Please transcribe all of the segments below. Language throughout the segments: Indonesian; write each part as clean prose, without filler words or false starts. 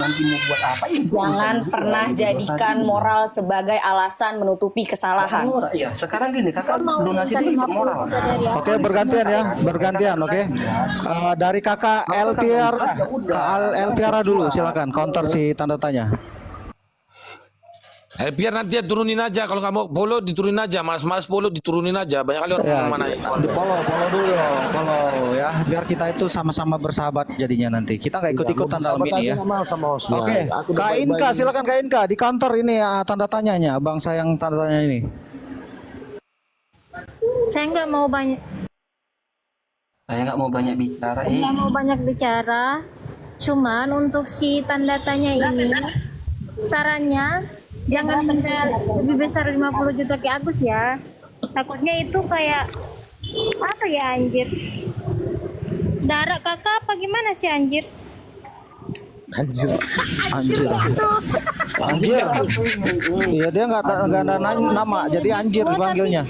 nanti mau buat apa ya? Jangan pernah jadikan moral sebagai alasan menutupi kesalahan. Iya, sekarang gini, kakak donasi itu ikut moral. Oke, bergantian ya, bergantian. Oke. Dari kakak Elviara, Kak Elviara dulu, silakan counter si tanda tanya. Biar nanti ya turunin aja. Kalau nggak mau follow diturunin aja. Malas-malas follow diturunin aja. Banyak kali orang Ya, mana di follow dulu, follow ya, biar kita itu sama-sama bersahabat jadinya nanti. Kita nggak ikut-ikutan dalam ini ya. Oke, Kak Inka, silakan Kak Inka di counter ini tanda tanyanya, bang sayang tanda tanya ini. Saya nggak mau banyak, Saya nggak mau banyak bicara. nggak mau banyak bicara. Cuman untuk si tanda tanya ini, sarannya jangan minta lebih besar 50 juta ke Agus ya. Takutnya itu kayak apa ya anjir? Darah kakak apa gimana sih anjir? Anjir. Iya, dia nggak ada nama, jadi anjir dipanggilnya.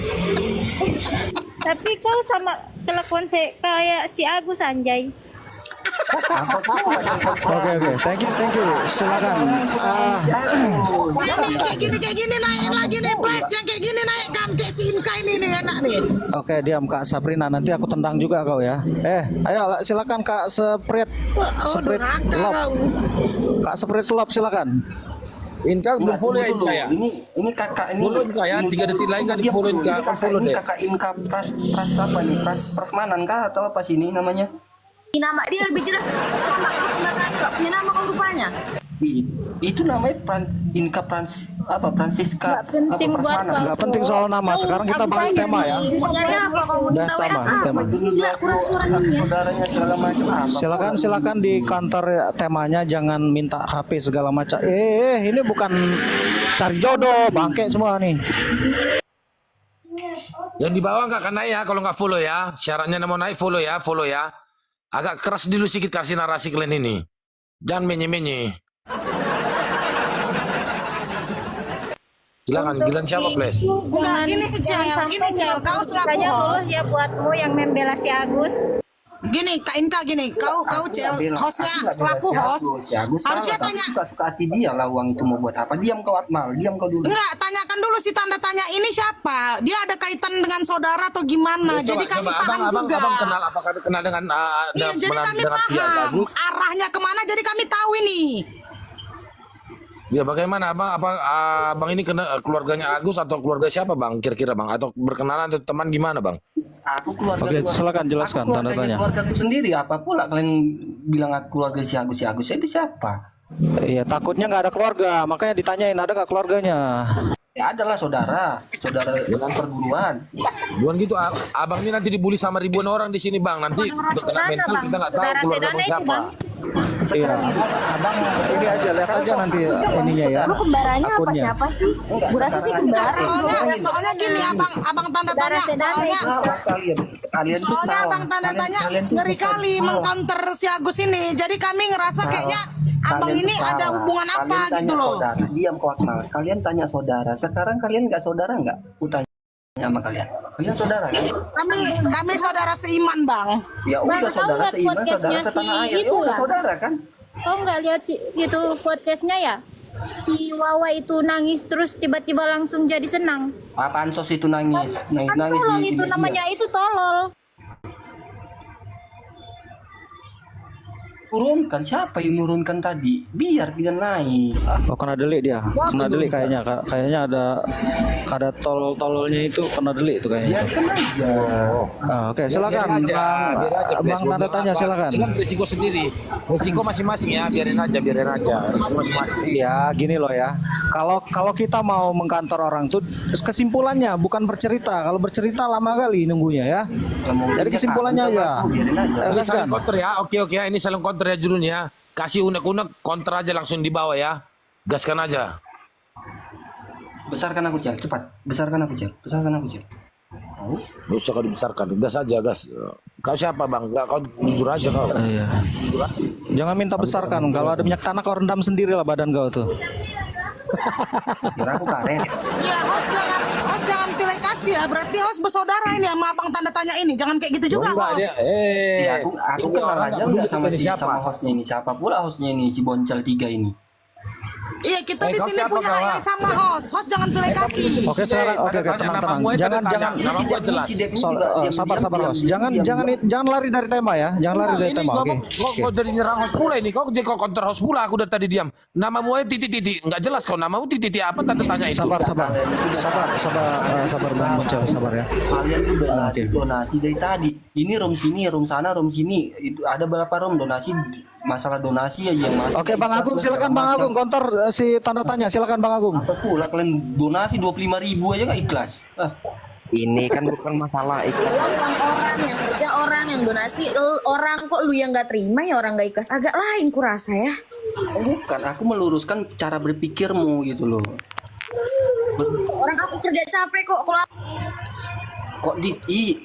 Tapi kau sama kelakuan saya kayak si Agus anjay. Oke, thank you, silakan. Kayak gini naikin lagi nih price yang kayak gini naikkan kayak si Inka ini nih enak nih. Oke, diam Kak Sabrina, nanti aku tendang juga kau ya. Ayo silakan Kak Sprite Lop. Kak Sprite Lop silakan. Inka belum follow ya dulu. Inka ya. Ini kakak ini. Follow Inka ya. 3 detik lagi nggak di follow Inka. Follow Ini deh. kakak Inka pras apa nih? Prasmanan kah atau apa sih ini namanya? Nama dia lebih jelas. Nama kau nggak tanya, nggak punya nama kau rupanya. Itu namanya Inka Francisca Nggak penting apa buat Prasmanan. Nggak penting soal nama. Sekarang kita bahas tema ya. Mau nyari apa kau? Mau Bahas minta WA tema. apa? Gila, kurang suaranya ya. Saudaranya segala macam apa? Silakan di kantor temanya, jangan minta HP segala macam. Ini bukan cari jodoh, bangke semua nih. Yang di bawah nggak akan naik ya kalau nggak follow ya. Syaratnya mau naik follow ya. Agak keras dulu sedikit kasih narasi kalian ini. Jangan menye-menye. Silakan, giliran siapa, Ples? Enggak gini Cel, kau selaku Saya host. boleh ya buatmu yang membela si Agus. Gini Kak Inka gini, kau Cel hostnya selaku host. Harusnya tanya. Suka hati dia lah uang itu mau buat apa? Diam kau Akmal, diam kau dulu. Enggak, tanyakan dulu si tanda tanya ini siapa? Dia ada kaitan dengan saudara atau gimana? Jadi kami paham juga. Abang kenal apakah kenal dengan Iya, jadi kami paham arahnya kemana. Jadi kami tahu ini. Ya bagaimana abang ini kena keluarganya Agus atau keluarga siapa bang kira-kira bang, atau berkenalan atau teman gimana bang? Aku keluarga. Oke, silakan jelaskan aku tanda tanya. Keluargaku sendiri, apa pula kalian bilang aku keluarga si Agus itu siapa? Iya, takutnya nggak ada keluarga, makanya ditanyain ada nggak keluarganya. Ya adalah saudara dengan perguruan. Bukan gitu, abang ini nanti dibully sama ribuan orang di sini bang. Nanti berkena mental kita nggak tahu keluarga abang siapa. Iya, abang ini aja lihat aja nanti ininya ya. Lu kembarannya apa akunnya. siapa sih? Gua rasa sih kembaran. Soalnya gini abang tanda tanya, Kalian tuh soalnya salah. abang tanda tanya Kalian tuh ngeri salah. kali mengcounter si Agus ini. Jadi kami ngerasa kayaknya abang Kalian ini tuh ada salah. hubungan Kalian apa tanya gitu loh. Saudara. Diam kau Akmal. Kalian tanya saudara. Sekarang kalian nggak saudara nggak? Utanya sama kalian. Kalian saudara kan? Kami saudara seiman bang. Ya Bang, udah tahu saudara nggak seiman, podcastnya saudara setanah si air. Ya itu udah lah? saudara kan? Kau nggak lihat itu podcastnya ya? Si Wawa itu nangis terus tiba-tiba langsung jadi senang. Apaan sos itu nangis? Kan Nangis tolol di itu media. namanya, itu tolol. Turunkan, siapa yang nurunkan tadi? Biar dia naik. Oh, kena delik dia. Kena delik kayaknya. Kayaknya ada tol-tololnya itu kena delik itu kayaknya. Biarkan aja. Oke, silakan Bang tanda tanya silakan. Kan risiko sendiri, risiko masing-masing ya, biarin aja. Risiko masing-masing. Iya, gini loh ya. Kalau kita mau mengkantor orang tuh kesimpulannya bukan bercerita. Kalau bercerita lama kali nunggunya ya. Jadi kesimpulannya aja. Biarin aja. Ini saling counter ya, oke ya, ini saling counter ya jurun ya. Kasih unek-unek, counter aja langsung di bawah ya. Gaskan aja. Besarkan aku Cel, cepat. Besarkan aku Cel. Mau? Gak usah kau dibesarkan, gas aja gas. Kau siapa bang? Gak, kau jujur aja kau. Iya. Jujur aja. Jangan minta besarkan. Kalau ada minyak tanah kau rendam sendiri lah badan kau tuh. Kira aku karet. Ya host jangan pilih kasih ya. Berarti host bersaudara ini sama abang tanda tanya ini. Jangan kayak gitu juga Enggak dia. host. Ya aku kenal aja udah sama siapa? sama hostnya ini. Siapa pula hostnya ini, si Boncel 3 ini. Iya kita di kau sini siapa punya kau, hak yang sama host. Host jangan pilih kasih. Oke, sekarang oke tenang. Jangan nama gua jelas. sabar host. Jangan lari dari tema ya. Jangan lari dari tema. Oke. Kau jadi nyerang host pula ini. Kau jadi kau counter host pula. Aku dari tadi diam. Namamu aja titik-titik. Enggak jelas kau namamu titik-titik apa tanda tanya itu. Sabar Bang Muncul, sabar ya. Kalian tuh donasi dari tadi. Ini room sini, room sana, room sini. Itu ada berapa room donasi? Masalah donasi aja yang masuk. Oke, Bang Agung, silakan Bang Agung konter si tanda tanya. Silakan Bang Agung. Apa pula kalian donasi 25.000 aja nggak ikhlas? Ini kan bukan masalah ikhlas. Uang orang yang kerja orang yang donasi orang, kok lu yang nggak terima ya orang nggak ikhlas, agak lain kurasa ya. Bukan, aku meluruskan cara berpikirmu gitu loh. Orang aku kerja capek kok kalau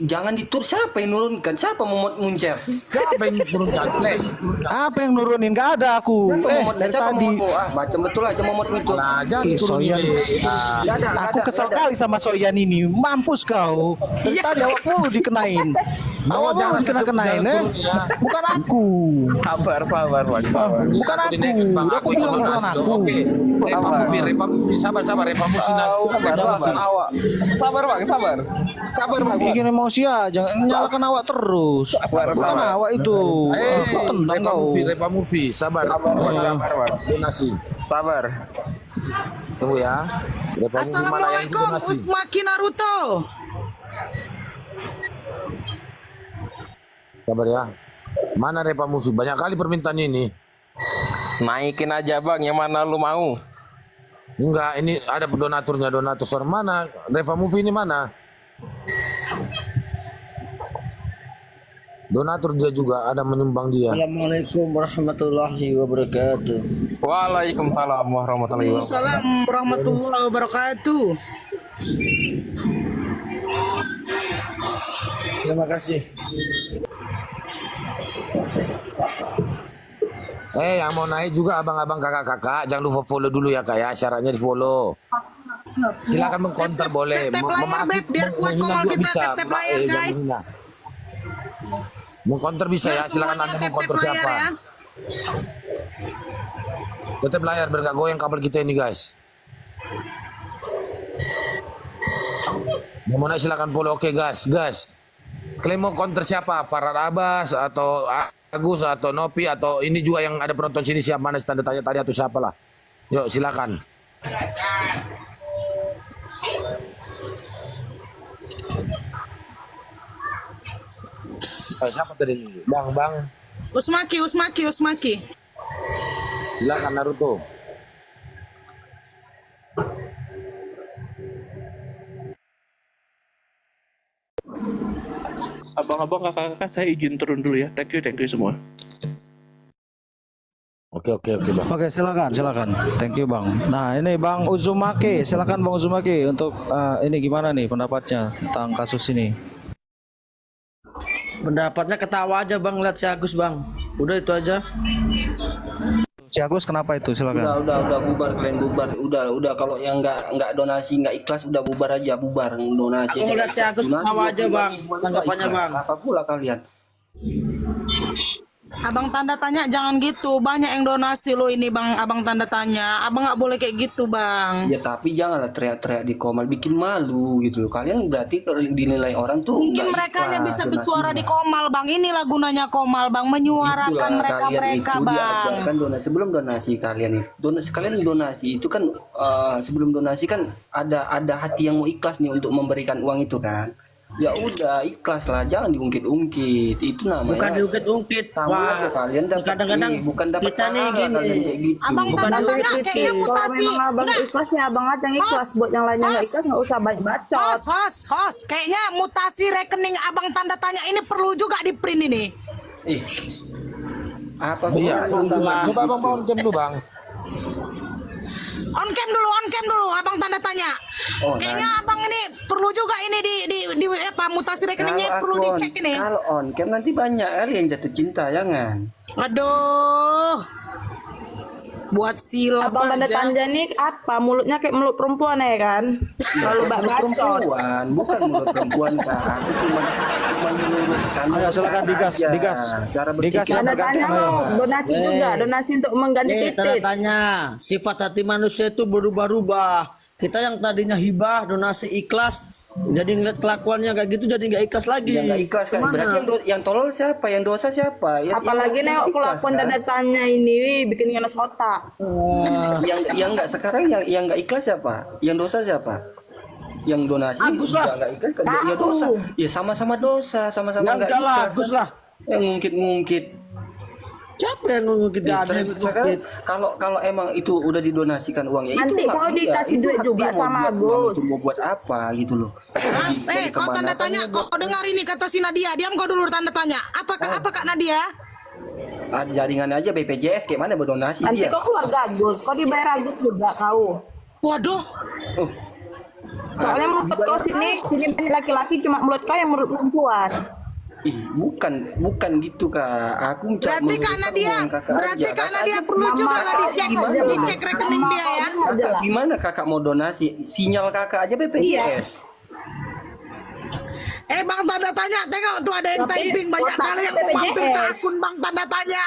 Jangan ditur, siapa yang nurunkan? Siapa mau muncer? Siapa yang turunkan flash? Apa yang nurunin? Gak ada aku. Dari tadi. Baca betul aja momot itu. Nah, jangan Soyan. Aku kesel kali sama Soyan ini. Mampus kau. Dari tadi awak mulu dikenain. Awak mulu dikenain Bukan aku. Sabar Bang. Bukan aku. Udah aku bilang bukan aku. Repa Mufi, sabar. Repa Mufi. Nyalakan awak. Sabar Bang. Bikin emosi ya. Jangan nyalakan awak terus. Bukan awak itu. Tendang kau. Repa Mufi, sabar. Donasi. Sabar. Tunggu ya. Repa Mufi, mana yang Assalamualaikum donasi? Usmaki Naruto. Sabar ya. Mana Repa Mufi? Banyak kali permintaan ini. Naikin aja Bang, yang mana lu mau? Enggak, ini ada donaturnya, donatur mana? Repa Mufi ini mana? Donatur dia juga ada menyumbang dia. Assalamualaikum warahmatullahi wabarakatuh. Waalaikumsalam warahmatullahi wabarakatuh. Assalamualaikum warahmatullahi wabarakatuh. Terima kasih. Yang mau naik juga abang-abang kakak-kakak, jangan lupa follow dulu ya kak ya, syaratnya di follow. Silakan mengkonter boleh. Tap layar beb biar kuat komal kita tap layar guys. Mengkonter bisa ya, silakan anda mengkonter siapa. Ya. Tetap layar biar gak goyang kabel kita ini guys. Yang mau naik silakan follow. Oke guys. Kalian mau counter siapa? Farad Abbas atau Agus atau Nopi atau ini juga yang ada penonton sini siapa, mana tanda tanya tadi atau siapa lah. Yuk silakan. Siapa tadi? Bang. Usmaki. Silakan Naruto. Abang-abang kakak-kakak saya izin turun dulu ya. Thank you semua. Oke Bang. Oke, silakan. Thank you Bang. Nah ini Bang Uzumaki, silakan Bang Uzumaki untuk ini gimana nih pendapatnya tentang kasus ini? Pendapatnya ketawa aja Bang, lihat si Agus Bang. Udah itu aja. Si Agus kenapa itu? Silakan. Udah bubar, kalian bubar. Udah kalau yang nggak donasi nggak ikhlas udah bubar aja, bubar donasi. Aku ngeliat si Agus ketawa aja Bang, tanggapannya Bang. Apa pula kalian? Abang tanda tanya jangan gitu. Banyak yang donasi lo ini Bang, abang tanda tanya. Abang nggak boleh kayak gitu Bang. Ya tapi janganlah teriak-teriak di komal, bikin malu gitu loh. Kalian berarti kalau dinilai orang tuh Mungkin mereka hanya bisa bersuara di komal Bang. Inilah gunanya komal Bang, menyuarakan mereka Bang. Diajarkan donasi sebelum donasi kalian donasi itu kan sebelum donasi kan ada hati yang mau ikhlas nih untuk memberikan uang itu kan. Ya udah ikhlas lah, jangan diungkit-ungkit. Itu namanya Bukan diungkit-ungkit. Wah, kalian dapat kadang-kadang bukan dapat kita nih pahala, gini. kalian kayak gitu. Abang tanda tanya kayaknya mutasi. Kalau memang abang ikhlas ya abang aja yang ikhlas. Buat yang lainnya nggak ikhlas nggak usah banyak bacot. Host, kayaknya mutasi rekening abang tanda tanya ini perlu juga di print ini. Apa Iya. Coba Bang on cam dulu Bang. On cam dulu, abang tanda tanya. Kayaknya abang ini perlu juga ini di apa mutasi rekeningnya perlu dicek ini. Kalau on cam nanti banyak kali yang jatuh cinta, jangan. Aduh. Buat silap Abang tanda aja. tanya nih apa? Mulutnya kayak mulut perempuan ya kan? Kalau Bukan mulut bacot. perempuan, bukan mulut perempuan kak. Aku cuma meluruskan. Ayo silakan digas, aja. digas. Cara Digas berpikir. ya, Tanda bergantian, tanya ayo. mau donasi juga, donasi untuk mengganti Nih, tanda titik. tanya. Sifat hati manusia itu berubah-ubah. Kita yang tadinya hibah, donasi ikhlas, jadi ngeliat kelakuannya kayak gitu jadi nggak ikhlas lagi. Yang nggak ikhlas kan. Gimana? Berarti yang tolol siapa? Yang dosa siapa? Ya, Apalagi yang nengok ikhlas, kelakuan kan? tanda tanya ini bikin ngenes otak. Yang nggak sekarang yang nggak ikhlas siapa? Yang dosa siapa? Yang donasi Agus juga lah. nggak ikhlas kan? Ya Aku. dosa. Ya sama-sama dosa, sama-sama Ya nggak enggak lah, ikhlas. Agus kan? lah. Yang ngungkit-ngungkit. Siapa yang ngungkit? Gak ada yang ngungkit. Kalau emang itu udah didonasikan uangnya Nanti itu hak kau dia. dikasih Itu duit hak juga dia sama mau buat uang Agus. itu mau buat apa gitu loh. Jadi Kau kemana tanda kan tanya, dia buat- kau dengar ini kata si Nadia. Diam kau dulu tanda tanya. Apa Kak Nadia? jaringan aja BPJS kayak mana berdonasi Nanti dia. kau keluarga Agus, kau dibayar Agus juga kau. Waduh. Oh, Soalnya mulut kau sini banyak laki-laki, cuma mulut kau yang mulut perempuan. ih, bukan gitu kak. Aku mencari Berarti Kak Nadia, berarti Kak Nadia perlu juga lah dicek rekening dia ya. Nggak jelas. Gimana kakak mau donasi? Sinyal kakak aja BPJS. Bang tanda tanya, tengok tuh ada yang Tapi typing banyak otak kali yang mau mampir ke BPJS. akun Bang tanda tanya.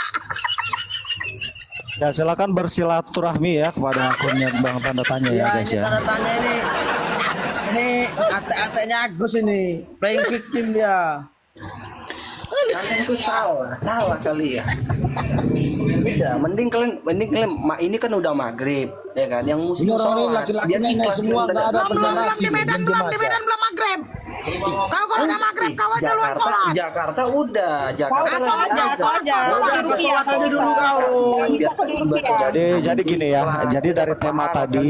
Ya silakan bersilaturahmi ya kepada akunnya Bang Tanda Tanya ya Ya, guys ini ya. tanda tanya ini. Ini ate-atenya Agus ini. Playing victim dia. Kalian tuh salah kali ya. Beda, mending kalian ini kan udah maghrib ya kan, yang muslim Ini orang ini sholat laki-laki biar nenek ikhlas semua, dan nggak ada Belum berdonasi. di Medan, belum di Medan belum maghrib. Kau kalau udah maghrib kau aja luar sholat. Jakarta udah, Jakarta Kau sholat aja, kau aja. Kau di rupiah Sholat aja dulu kau. Jangan bisa kau di rupiah. Jadi gini ya. Jadi dari tema tadi,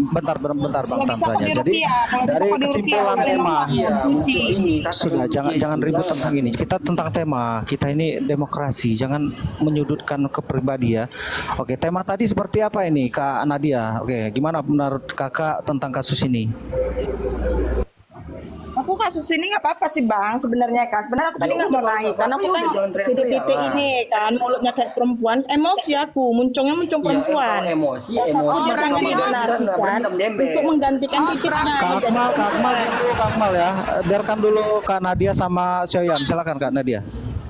bentar Bang Kalau bisa kau Tanya. di Jadi rupiah, kalau bisa dari kau di kesimpulan rupiah. tema. iya Kunci. untuk ini kakak Sudah jangan ribut tentang ini. Kita tentang tema. Kita ini demokrasi. Jangan menyudutkan ke pribadi ya. Oke, tema tadi seperti apa ini Kak Nadia? Oke, gimana menurut Kakak tentang kasus ini? Aku kasus ini nggak apa-apa sih Bang sebenarnya kan. Sebenarnya aku tadi Ya nggak udah, mau naik karena aku tapi udah tengok jangan teriak-teriak titik-titik lah. ini kan mulutnya kayak perempuan. Emosi aku, muncung ya, perempuan. kalau emosi Aku emosi jangan sama didonasikan berendam dembe. untuk menggantikan titiknya. Kak Akmal dulu Kak Akmal ya. Biarkan dulu Kak Nadia sama Syoyam. Silakan Kak Nadia.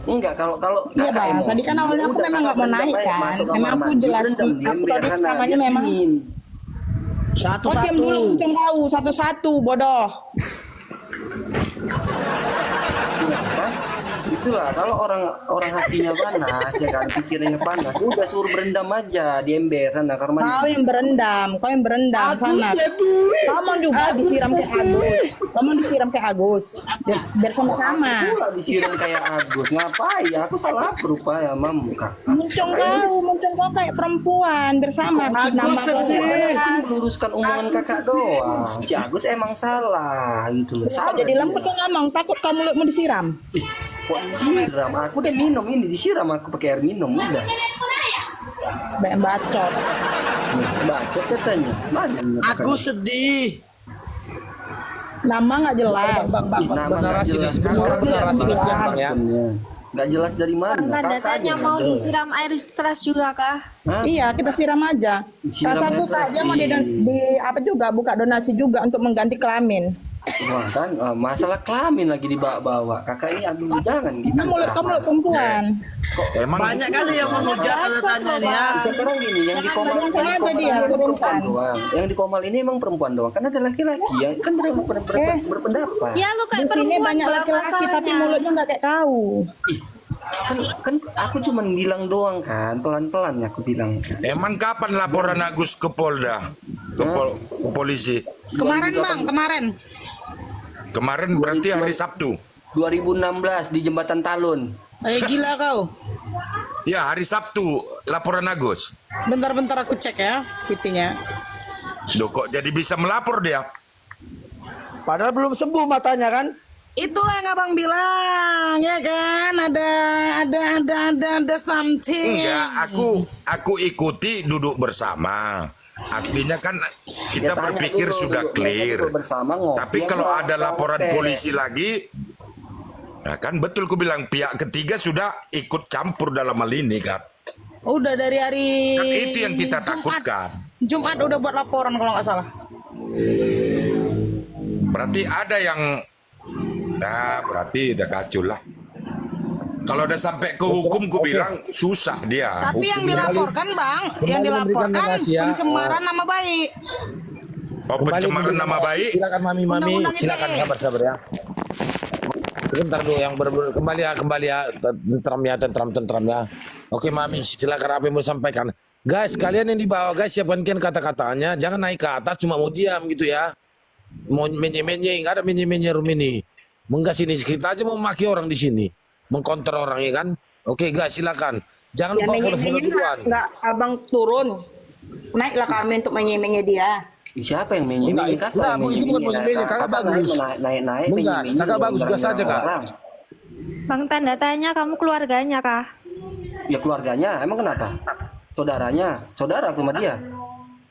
Enggak, kalau Iya kakak Bang, emosi, tadi kan awalnya aku udah, memang nggak kakak mau naik berendam aja, kan. masuk kamar Memang aku mandi, jelas, berendam, aku diam, tadi biarkan namanya dia memang. dingin. Kau diam Satu-satu. dulu, muncung tahu satu-satu bodoh. Kenapa? Itulah kalau orang hatinya panas ya kan, pikirannya panas, udah suruh berendam aja di ember sana kamar Kau mandi. yang berendam sana. Kau mau juga disiram ke Agus. Kau mau disiram ke Agus. Biar sama-sama. Aku lah disiram kayak Agus, ngapain ya? Aku salah berupa ya muka. Muncung kau kayak perempuan bersama. Agus sedih. Aku meluruskan omongan kakak doang. Si Agus emang salah gitu loh. Kau Salah jadi dia. lembut kau ngomong, takut kau mulutmu disiram. Ih, kok disiram? Aku udah minum ini, disiram aku pakai air minum udah. Banyak bacot. Bacot katanya. Mana ini Agus sedih. Nama nggak jelas. Ih, nama nggak Bernarasi jelas. di orang bernarasi kasihan Bang ya. Nggak jelas dari mana. Tanda Kakak tanya aja mau nggak jelas. disiram air keras juga kah? Hah? Iya, kita siram aja. Disiram Rasa aja buka terus. aja mau di apa juga buka donasi juga untuk mengganti kelamin. Wah kan masalah kelamin lagi dibawa-bawa. Kakak ini aduh jangan gitu. Kan mulut kamu mulut perempuan. Emang Banyak kali yang menghujat tanda tanya nih ya. Sekarang gini yang di Komal Turunkan yang di aja Komal dia, ini turunkan. perempuan doang. Yang di Komal ini emang perempuan doang. Kan ada laki-laki yang kan berpendapat. Ya lu Di kayak sini perempuan banyak Bang, laki-laki tapi masalahnya. mulutnya nggak kayak kau. Ih, kan aku cuma bilang doang kan, pelan-pelan ya aku bilang. Emang kapan laporan Agus ke Polda? Ke polisi? Kemarin Bang, kemarin. Kemarin berarti hari Sabtu. 2016 di Jembatan Talun. Gila kau. Ya, hari Sabtu laporan Agus. Bentar-bentar aku cek ya fitinya. Loh, kok jadi bisa melapor dia? Padahal belum sembuh matanya kan. Itulah yang abang bilang ya kan, ada something. Enggak, aku ikuti duduk bersama. Artinya kan kita Ya, tanya berpikir dulu, sudah duduk clear. bersama, ngopi, Tapi ya, kalau ada ngopi. laporan polisi lagi, nah kan betul ku bilang pihak ketiga sudah ikut campur dalam hal ini kan. Udah dari hari Kan itu yang kita takutkan. Jumat udah buat laporan kalau nggak salah. Berarti ada yang, nah berarti udah kacau lah. Kalau udah sampai ke hukum, ku bilang susah dia. Tapi yang dilaporkan bang, yang dilaporkan pencemaran nama baik. Oh, pencemaran nama baik. Silakan Mami, Undang-undang silakan ITE. sabar ya. Sebentar dulu yang kembali ya, tentram ya. Oke Mami, silakan apa yang mau sampaikan. Guys, kalian yang di bawah guys siapkan kata-katanya, jangan naik ke atas cuma mau diam gitu ya. Mau menye-menye, nggak ada menye-menye room ini. Enggak sini kita aja mau maki orang di sini, mengkonter orang ya kan. Oke guys, silakan. Jangan lupa follow duluan. Enggak, abang turun. Naiklah kami untuk menye-menye dia. Siapa yang menye-menye kata? Enggak, itu bukan menye-menye, kakak bagus. Naik-naik. Enggak, kakak bagus gas aja kak. Bang tanda tanya kamu keluarganya kah? Ya keluarganya, emang kenapa? Saudaranya, saudara sama dia.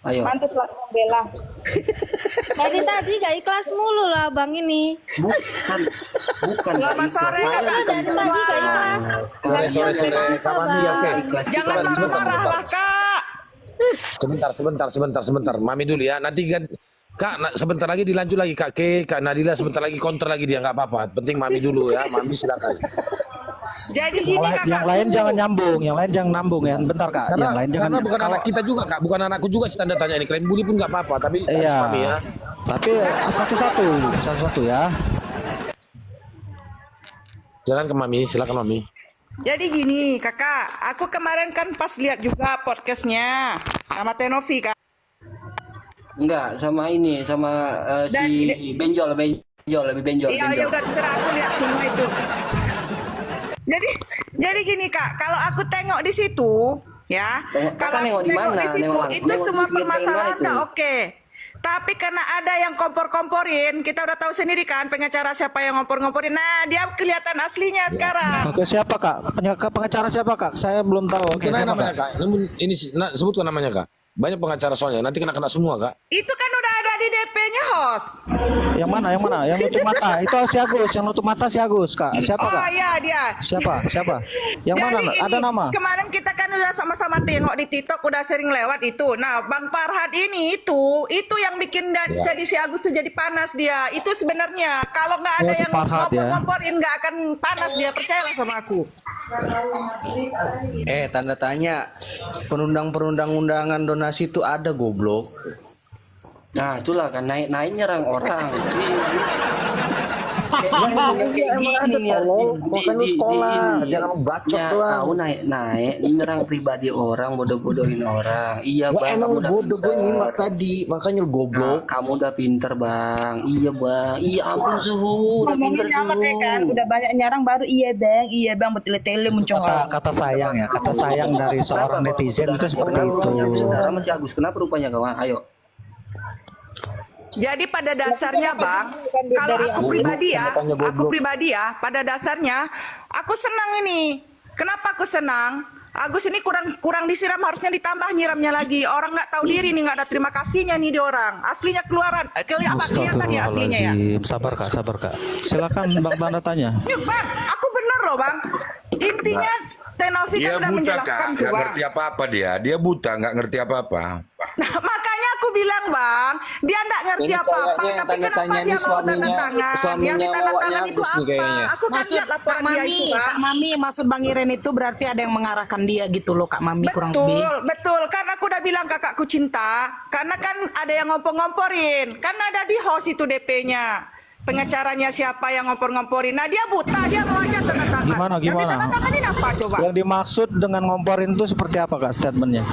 Ayo. Pantaslah bela. Dari tadi gak ikhlas mulu lah bang ini. Bukan. Selamat sore Saya kakak dari tadi gak ikhlas. Sore, Kak Mami, oke. Jangan marah-marah lah kak. Sebentar. Mami dulu ya. Nanti kan Kak, sebentar lagi dilanjut lagi Kak Ke, Kak Nadila sebentar lagi counter lagi dia nggak apa-apa. Penting Mami dulu ya. Mami silakan. Jadi gini kakak. Yang lain jangan nyambung, yang lain jangan nambung ya. Bentar Kak, yang lain jangan. Karena bukan anak kita juga Kak, bukan anakku juga sih tanda tanya ini. Kalian bully pun nggak apa-apa, tapi harus Mami ya. Tapi satu-satu ya. Jalan ke Mami, silakan Mami. Jadi gini kakak, aku kemarin kan pas lihat juga podcastnya sama Tenovi kak. Enggak, sama ini, sama si Benjol. Iya udah terserah, aku lihat semua itu. Jadi gini kak, kalau aku tengok di situ ya, kalau aku tengok di situ itu semua permasalahan tak oke. Tapi karena ada yang kompor-komporin, kita udah tahu sendiri kan pengacara siapa yang ngompor-ngomporin. Nah, dia kelihatan aslinya sekarang. Oke, siapa Kak? Pengacara siapa Kak? Saya belum tahu. Oke, siapa namanya Kak? Ini sebutkan namanya Kak. Banyak pengacara soalnya, nanti kena semua Kak. Itu kan udah ada di DP-nya host. Yang mana? Yang nutup mata. Itu si Agus, yang nutup mata si Agus Kak. Siapa Kak? Oh iya dia. Siapa? Yang mana? Ada nama? Kemarin kita kan udah sama-sama tengok di TikTok, udah sering lewat itu. Nah, Bang Farhad ini itu yang bikin jadi si Agus tuh jadi panas dia. Itu sebenarnya kalau nggak ada si yang Farhad, ngompor-ngomporin nggak akan panas dia, percayalah sama aku. Tanda tanya. Perundang-undangan donasi itu ada goblok. Nah, itulah kan naik nyerang orang. Bukan lu sekolah, jangan bacot doang. Kau naik nyerang pribadi orang, bodoh-bodohin orang. Iya bang, Emang kamu lu udah bodoh gue nyimak tadi, makanya lu goblok. Kamu udah pinter bang. Iya bang. Iya ampun suhu, udah pinter suhu. Kan udah banyak nyarang baru iya bang bertele-tele muncul. Kata sayang ya, kata sayang dari seorang netizen itu seperti itu. Saudara masih Agus, kenapa rupanya kawan? Ayo. Jadi pada dasarnya bang, kalau aku pribadi ya, pada dasarnya aku senang ini. Kenapa aku senang? Agus ini kurang disiram, harusnya ditambah nyiramnya lagi. Orang nggak tahu diri nih, nggak ada terima kasihnya nih di orang. Aslinya kelihatan ya aslinya ya. Sabar kak. Silakan Bang tanda tanya. Bang, aku bener loh bang. Intinya Tenovi kan udah menjelaskan tuh nggak ngerti apa-apa dia. Dia buta, nggak ngerti apa-apa. Nah, makanya aku bilang bang, dia nggak ngerti apa-apa. Tapi kenapa dia mau tanda tangan? Yang ditandatangan itu apa? Aku kan lihat laporan dia itu, Bang. Kak Mami, maksud Bang Iren itu berarti ada yang mengarahkan dia gitu loh Kak Mami, kurang lebih. Betul. Kan aku udah bilang kakakku cinta. Karena kan ada yang ngompor-ngomporin. Kan ada di host itu DP-nya. Pengacaranya siapa yang ngompor-ngomporin. Nah dia buta, dia mau aja tanda tangan. Gimana? Yang ditandatanganin apa coba? Yang dimaksud dengan ngomporin itu seperti apa Kak statementnya?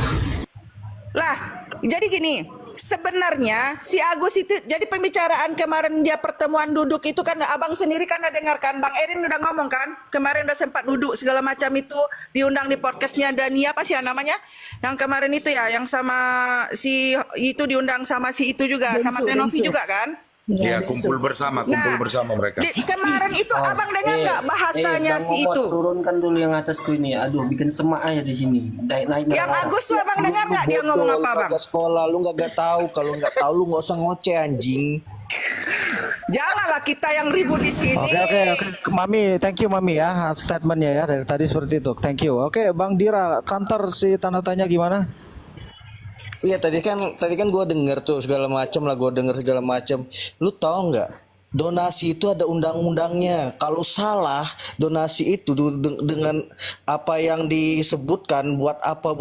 Lah, jadi gini, sebenarnya si Agus itu, jadi pembicaraan kemarin dia pertemuan duduk itu kan abang sendiri kan udah dengarkan, Bang Erin udah ngomong kan, kemarin udah sempat duduk segala macam itu, diundang di podcastnya Dania apa sih ya namanya, yang kemarin itu ya, yang sama si itu diundang sama si itu juga, sama Tenovi juga kan? Iya, kumpul bersama mereka. Kemarin itu abang dengar nggak bahasanya si itu? Turunkan dulu yang atasku ini. Aduh, bikin semak aja di sini. Naik. Yang Agus tuh abang dengar nggak dia ngomong apa bang? Sekolah lu nggak tahu, kalau nggak tahu lu nggak usah ngoceh anjing. Janganlah kita yang ribut di sini. Oke. Mami, thank you Mami ya statementnya ya dari tadi seperti itu. Thank you. Oke, Bang Dira, kantor si tanda tanya gimana? Iya tadi kan gue denger tuh segala macam lah, gue denger segala macam. Lu tahu nggak? Donasi itu ada undang-undangnya. Kalau salah donasi itu dengan apa yang disebutkan buat apa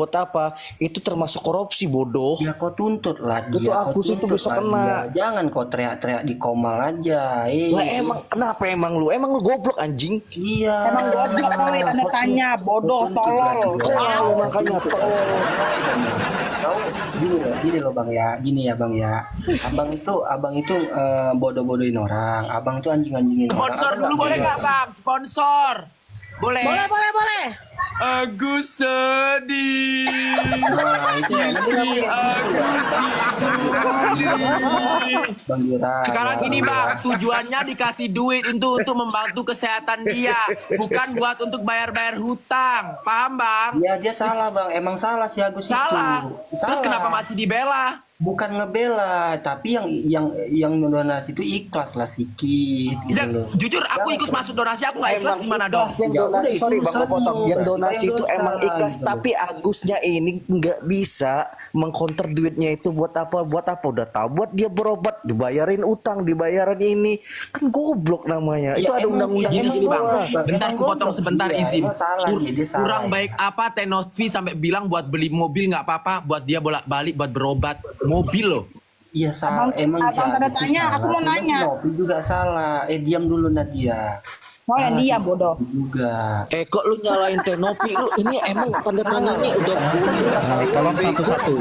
itu termasuk korupsi, bodoh. Ya kau tuntut lah Itu dia. aku sih itu bisa kena. Dia. Jangan kau teriak-teriak di Komal aja. Lah emang kenapa emang lu goblok anjing? Iya. Emang goblok kau tanda tanya, bodoh, tolol. Makanya Kau gini loh Bang ya, gini ya Bang ya. Abang itu bodoh-bodohin orang. Abang itu anjing-anjingin orang. Sponsor dulu boleh nggak bang? Sponsor. Boleh. Boleh. Agus sedih. Nah, itu Bang Dira. Sekarang gini bang, tujuannya dikasih duit untuk membantu kesehatan dia, bukan buat untuk bayar-bayar hutang. Paham bang? Ya dia salah Bang, emang salah si Agus Salah. itu. Terus kenapa masih dibela? Bukan ngebela, tapi yang donasi itu ikhlas lah sikit gitu Dan, loh. jujur aku ikut masuk donasi, aku nggak ikhlas gimana dong? Yang donasi, sorry bang, gue potong. Yang donasi itu dosa, emang ikhlas, gitu. tapi Agusnya ini nggak bisa mengkonter duitnya itu buat apa? Udah tahu buat dia berobat, dibayarin utang, dibayarin ini, kan goblok namanya. Itu Ya, ada emang undang-undangnya Gini sih bang, semua. bentar aku potong sebentar Iya, izin. emang salah, dia salah. Kurang baik apa Tenovi sampai bilang buat beli mobil nggak apa-apa, buat dia bolak-balik buat berobat mobil loh. Iya salah, emang abang tanda itu tanya, aku salah. mau Terus nanya. Novi juga salah. Diam dulu Nadia. Oh ya Salah dia si bodoh. Novi juga. Kok lu nyalain Tenopi lu? Ini emang tanda tanyanya udah bodoh. Tolong satu-satu.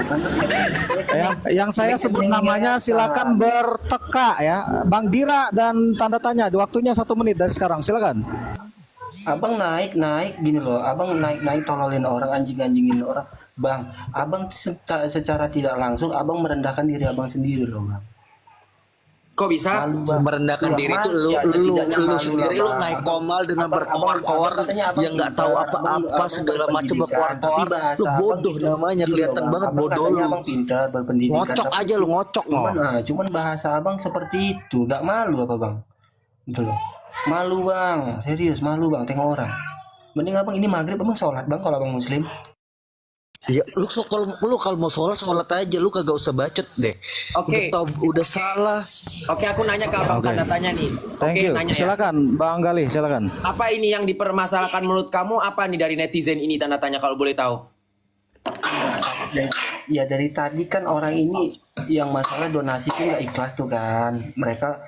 Yang saya sebut namanya silakan berteka ya. Bang Dira dan tanda tanya. Waktunya 1 menit dari sekarang. Silakan. Abang naik gini loh. Abang naik tololin orang, anjing-anjingin orang. Bang, abang secara tidak langsung abang merendahkan diri abang sendiri loh bang. Kok bisa? Malu, Bang. Merendahkan Ya, diri itu malu, lu ya, setidaknya malu sendiri lah, lu Bang. naik komal dengan berkoar-koar katanya abang yang nggak tahu pintar, apa-apa abang segala macam berpendidikan, berkoar-koar. tapi bahasa Lu abang bodoh gitu, namanya, gitu kelihatan loh, Bang. banget Abang bodoh katanya lu. abang pintar berpendidikan. Ngocok tapi aja lu, ngocok no. cuman bahasa abang seperti itu, gak malu apa bang? Gitu loh. Malu bang, serius malu bang, tengok orang. Mending abang ini maghrib abang sholat bang kalau abang muslim. Ya, lu kalau mau sholat aja, lu kagak usah bacot deh. Oke. Udah salah. Oke, aku nanya ke abang tanda tanya nih. Thank you. Nanya ya. Silakan Bang Galih, silakan. Apa ini yang dipermasalahkan menurut kamu? Apa nih dari netizen ini tanda tanya kalau boleh tahu? Ya dari tadi kan orang ini yang masalah donasi itu nggak ikhlas tuh kan, mereka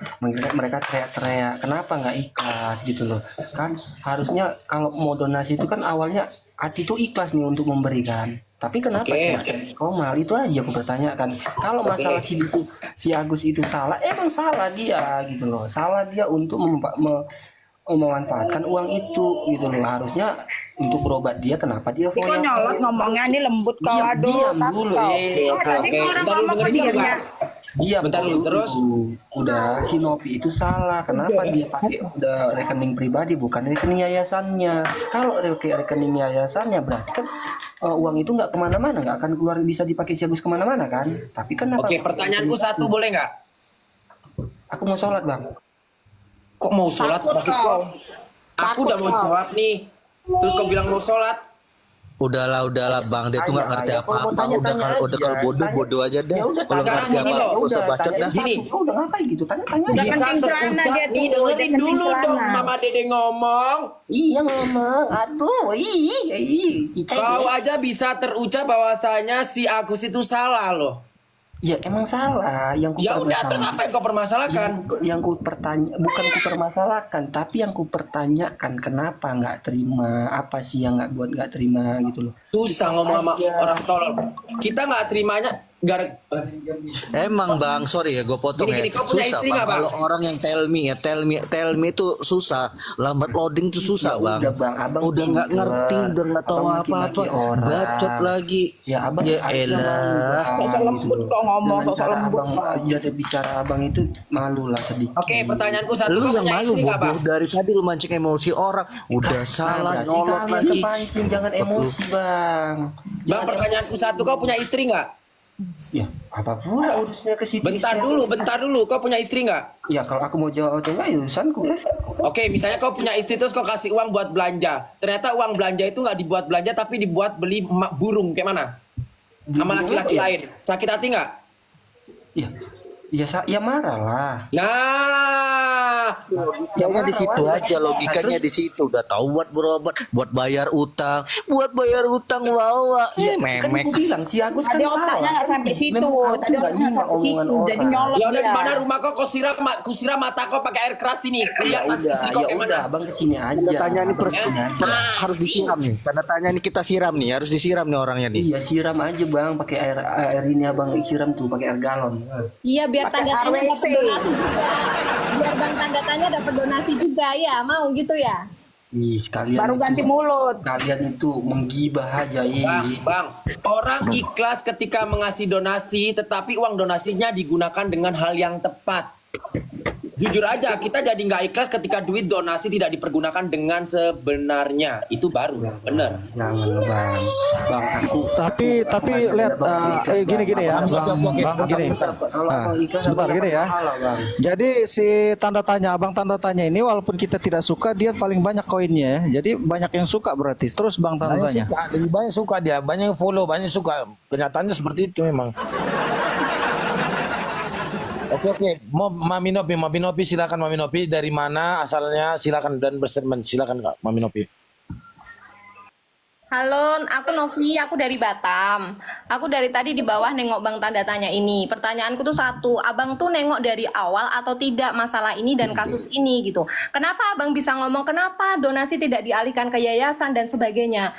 teriak-teriak kenapa nggak ikhlas gitu loh kan. Harusnya kalau mau donasi itu kan awalnya hati itu ikhlas nih untuk memberikan, tapi kenapa Komal itu aja aku pertanyakan. Kalau masalah si Agus itu salah, emang salah dia gitu loh, salah dia untuk memanfaatkan uang itu gitu loh. Harusnya untuk berobat dia, kenapa dia Kok nyolot ngomongnya ini lembut kau, aduh diam dulu tadi orang ngomong kok diamnya. Dia Bentar dulu, terus? udah si Novi itu salah. Kenapa dia pakai udah rekening pribadi bukan rekening yayasannya? Kalau rekening yayasannya berarti kan uang itu nggak kemana-mana, nggak akan keluar, bisa dipakai si Agus kemana-mana kan? Tapi kenapa? Oke, pertanyaanku satu boleh nggak? Aku mau sholat bang. Kok mau sholat? Takut Maksud kau. kau? Aku udah mau jawab nih. Terus kau bilang mau sholat? Udahlah bang, dia tuh nggak ngerti apa-apa. Udah kalau bodoh aja deh. Kalau ngerti gini apa, loh, usah bacot dah. Gini. Udah ngapain gitu? Tanya-tanya. Udah Bisa kencing celana terucap dia nih, tuh, udah dengerin kencing dulu dong celana. Mama Dede ngomong. Iya ngomong. Aduh, Kau aja bisa terucap bahwasanya si Agus itu salah loh. Ya emang salah. Yang Ya udah, terus apa yang kau permasalahkan? yang ku bukan ku permasalahkan, tapi yang ku pertanyakan kenapa nggak terima, apa sih yang nggak terima gitu loh. Susah ngomong sama orang tolol. Kita nggak terimanya Emang bang, sorry ya gue potong Gini, ya. kau punya Susah istri bang. nggak, Bang? Kalau orang yang tell me itu susah. Lambat loading itu susah Ya bang. udah, Bang. Abang Udah nggak pinter. ngerti, udah nggak tahu Abang apa-apa. maki-maki orang. Bacot lagi. Ya abang Ya harusnya elah. malu, Sosok lembut kok ngomong, Dengan sosok cara lembut abang kok. jadi bicara abang itu malu lah sedikit. Oke, pertanyaanku satu. Lu Kau yang punya malu istri nggak, bodoh, Bang? dari tadi lu mancing emosi orang. Udah salah, Berarti nyolot kalian lagi. kepancing, jangan emosi bang. Bang, pertanyaanku satu, kau punya istri nggak? Ya, apa pula urusnya ke situ? Bentar dulu. Kau punya istri nggak? Ya kalau aku mau jawab atau enggak ya urusanku. Oke, misalnya kau punya istri terus kau kasih uang buat belanja. Ternyata uang belanja itu nggak dibuat belanja tapi dibuat beli burung, kayak mana? Sama laki-laki lain. Sakit hati nggak? Ya marah lah. Nah, Ya di situ aja logikanya di situ. Udah tahu buat berobat, buat bayar utang, bawa. Kan aku bilang si Agus kan Tadi salah. otaknya nggak sampai situ. Memang aku Tadi nggak otaknya nggak nyimak sampai situ. omongan Jadi orang. nyolot ya udah dia. di mana rumah kau siram mata kau pakai air keras ini. Ya Lihat istri udah, kau ya kayak udah, mana. abang kesini aja. Tanya nih Abang harus disiram nih. Tanda tanya nih kita siram nih, harus disiram nih orangnya nih. Iya siram aja bang, pakai air ini abang siram tuh pakai air galon. Iya, biar Pakai tanda tanya RWC. dapat donasi juga. Biar bang tanda tanya dapat donasi juga ya, mau gitu ya? Ih sekalian. Baru itu, ganti mulut. Kalian itu menggibah aja Bang, orang ikhlas ketika mengasih donasi, tetapi uang donasinya digunakan dengan hal yang tepat. Jujur aja, kita jadi nggak ikhlas ketika duit donasi tidak dipergunakan dengan sebenarnya. Itu baru, bener. Jangan bang, aku. Tapi lihat gini ya, bang gini. Sebentar gini ya. Jadi si tanda tanya, abang tanda tanya ini walaupun kita tidak suka dia paling banyak koinnya ya. Jadi banyak yang suka berarti. Terus bang tanda tanya. Lebih banyak suka dia, banyak yang follow, banyak suka. Kenyataannya seperti itu memang. Oke. Mami Nopi silakan Mami Nopi, dari mana asalnya silakan dan berstatement silakan Kak Mami Nopi. Halo, aku Novi, aku dari Batam. Aku dari tadi di bawah nengok bang tanda tanya ini. Pertanyaanku tuh satu, abang tuh nengok dari awal atau tidak masalah ini dan kasus ini gitu. Kenapa abang bisa ngomong kenapa donasi tidak dialihkan ke yayasan dan sebagainya?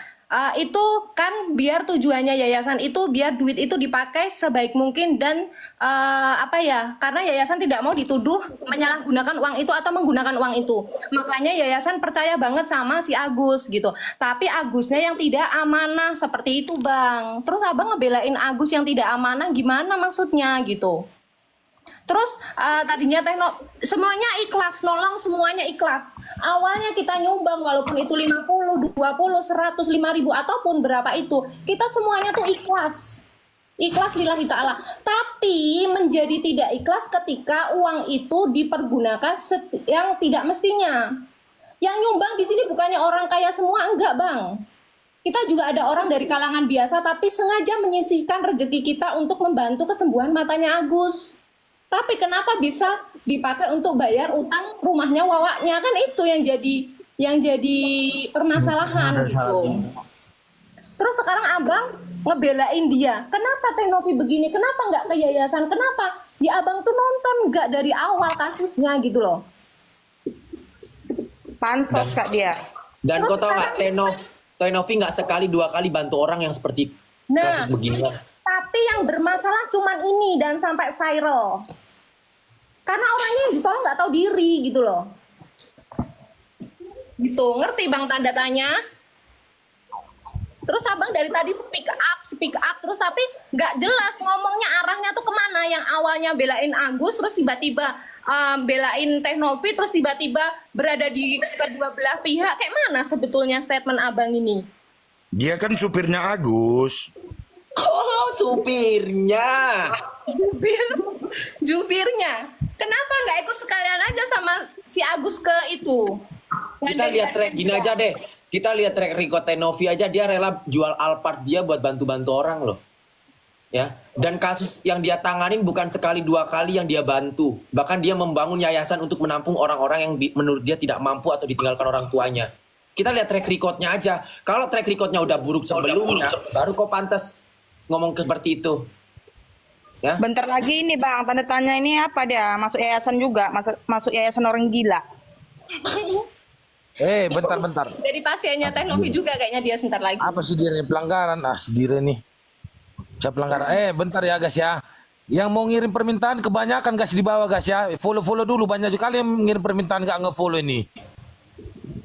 Itu kan biar tujuannya yayasan itu biar duit itu dipakai sebaik mungkin dan karena yayasan tidak mau dituduh menyalahgunakan uang itu atau menggunakan uang itu. Makanya yayasan percaya banget sama si Agus gitu. Tapi Agusnya yang tidak amanah seperti itu bang. Terus abang ngebelain Agus yang tidak amanah gimana maksudnya gitu. Terus tadinya semuanya ikhlas, nolong semuanya ikhlas. Awalnya kita nyumbang walaupun itu 50, 20, 100, 5.000 ataupun berapa itu. Kita semuanya tuh ikhlas. Ikhlas lillahi ta'ala. Tapi menjadi tidak ikhlas ketika uang itu dipergunakan yang tidak mestinya. Yang nyumbang di sini bukannya orang kaya semua, enggak bang. Kita juga ada orang dari kalangan biasa tapi sengaja menyisihkan rezeki kita untuk membantu kesembuhan matanya Agus. Tapi kenapa bisa dipakai untuk bayar utang rumahnya wawaknya, kan itu yang jadi permasalahan gitu. Terus sekarang abang ngebelain dia. Kenapa Teh Novi begini? Kenapa nggak ke yayasan? Kenapa? Ya abang tuh nonton nggak dari awal kasusnya gitu loh. Pansos kak dia. Dan kau tahu nggak, Teh Novi nggak sekali dua kali bantu orang yang seperti kasus begini. Tapi yang bermasalah cuman ini dan sampai viral. Karena orangnya yang ditolong nggak tahu diri gitu loh. Gitu, ngerti bang tanda tanya? Terus abang dari tadi speak up terus tapi nggak jelas ngomongnya arahnya tuh kemana. Yang awalnya belain Agus terus tiba-tiba belain Teh Novi terus tiba-tiba berada di kedua belah pihak. Kayak mana sebetulnya statement abang ini? Dia kan supirnya Agus. Oh, supirnya. Jubirnya. Kenapa nggak ikut sekalian aja sama si Agus ke itu? Kita lihat track gini aja deh. Kita lihat track record Teh Novi aja, dia rela jual Alphard dia buat bantu-bantu orang loh. Ya, dan kasus yang dia tanganin bukan sekali dua kali yang dia bantu. Bahkan dia membangun yayasan untuk menampung orang-orang yang menurut dia tidak mampu atau ditinggalkan orang tuanya. Kita lihat track recordnya aja. Kalau track recordnya udah buruk sebelumnya, baru kok pantas ngomong seperti itu. Ya. Bentar lagi ini bang, tanda tanya ini apa dia? Masuk yayasan juga, masuk yayasan orang gila. Bentar. Dari pasiennya Teh Novi juga kayaknya dia sebentar lagi. Apa sih dia nih pelanggaran? Si Dire nih. Saya pelanggaran. Bentar ya guys ya. Yang mau ngirim permintaan kebanyakan guys di bawah guys ya. Follow dulu, banyak sekali yang ngirim permintaan nggak nge-follow ini.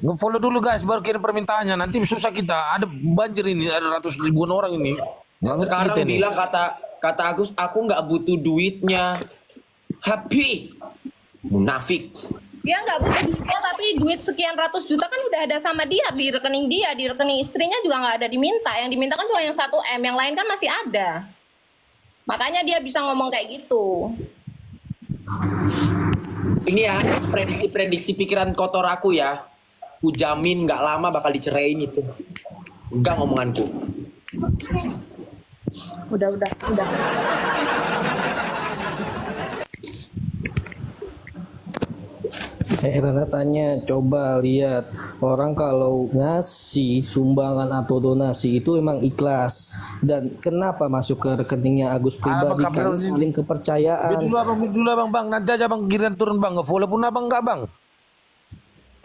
Nge-follow dulu guys baru kirim permintaannya. Nanti susah kita. Ada banjir ini, ada ratus ribuan orang ini. Sekarang bilang kata Agus, aku nggak butuh duitnya. Happy. Munafik. Dia nggak butuh duitnya tapi duit sekian ratus juta kan udah ada sama dia di rekening dia, di rekening istrinya juga nggak ada diminta. Yang diminta kan cuma yang 1 M, yang lain kan masih ada. Makanya dia bisa ngomong kayak gitu. Ini ya prediksi pikiran kotor aku ya. Ku jamin nggak lama bakal diceraiin itu. Enggak ngomonganku. Udah. Tanda tanya, coba lihat orang kalau ngasih sumbangan atau donasi itu emang ikhlas, dan kenapa masuk ke rekeningnya Agus pribadi kan saling kepercayaan. Dulu abang, nanti aja bang giliran turun bang, nge-follow pun abang nggak bang?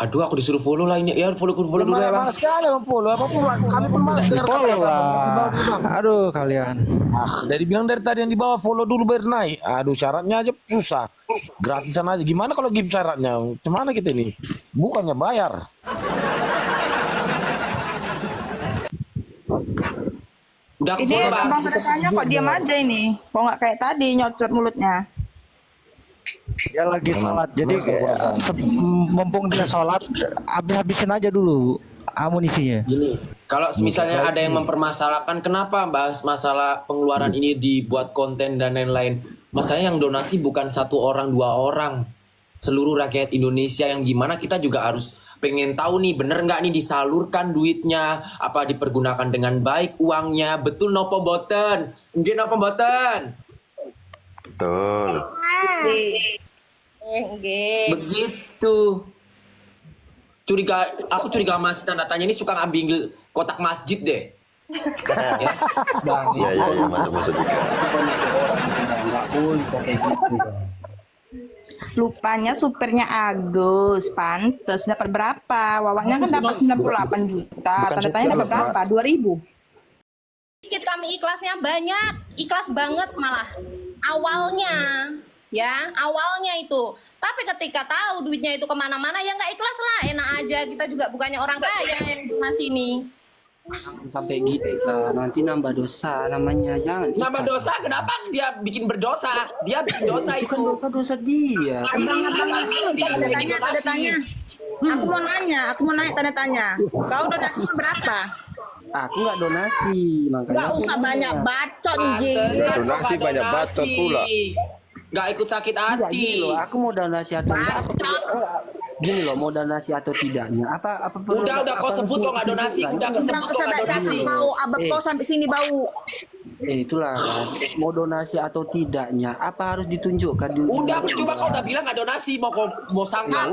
Aduh, aku disuruh follow lah ini. Ya follow dulu ya bang. Malas sekali bang follow, apa pun kami pun malas dengar Follow lah. Aduh kalian. Dari bilang dari tadi yang di bawah follow dulu biar naik. Aduh syaratnya aja susah. Gratisan aja. Gimana kalau give syaratnya? Gimana kita ini? Bukannya bayar. Udah aku Ini follow bang. abang tanya kok diam aja ini. Kok nggak kayak tadi nyocot mulutnya. Dia lagi sholat, jadi mumpung dia sholat, habisin aja dulu amunisinya. Gini, kalau misalnya ada yang mempermasalahkan kenapa bahas masalah pengeluaran ini dibuat konten dan lain-lain. Masalahnya yang donasi bukan 1 orang 2 orang, seluruh rakyat Indonesia, yang gimana kita juga harus pengen tahu nih bener nggak nih disalurkan duitnya, apa dipergunakan dengan baik uangnya, betul nopo boten, nggih nopo boten. Betul. Begitu. Aku curiga Mas tanda tanya ini suka ngambil kotak masjid deh. Ya. Bang, Iya, masuk juga. Nggak boleh kayak gitu. Lupanya supirnya Agus, pantes dapat berapa? Wawaknya kan dapat 98 juta. Tanda tanya dapat berapa? 2.000. Sedikit kami ikhlasnya banyak, ikhlas banget malah. Awalnya, ya awalnya itu. Tapi ketika tahu duitnya itu kemana-mana ya nggak ikhlas lah, enak aja. Kita juga bukannya orang kaya yang donasi ini. Sampai gitu kan, nanti nambah dosa namanya, jangan. Nambah dosa kenapa dia bikin berdosa? Dia bikin dosa itu. Kan dosa-dosa dia. Tanda tanya. Aku mau nanya tanda tanya. Kau donasinya berapa? Aku nggak donasi, makanya. Nggak usah banyak bacot, Ji. Donasi banyak bacot pula. Nggak ikut sakit hati. Gini loh, aku mau donasi atau enggak? Gini loh, mau donasi atau tidaknya? Apa perlu? Udah kau sebut kok nggak donasi. Udah kesebut kok nggak donasi. Bau abang kau sampai sini bau. Itulah kan, mau donasi atau tidaknya, apa harus ditunjukkan dulu? Udah, coba kau udah bilang nggak donasi, mau sangka.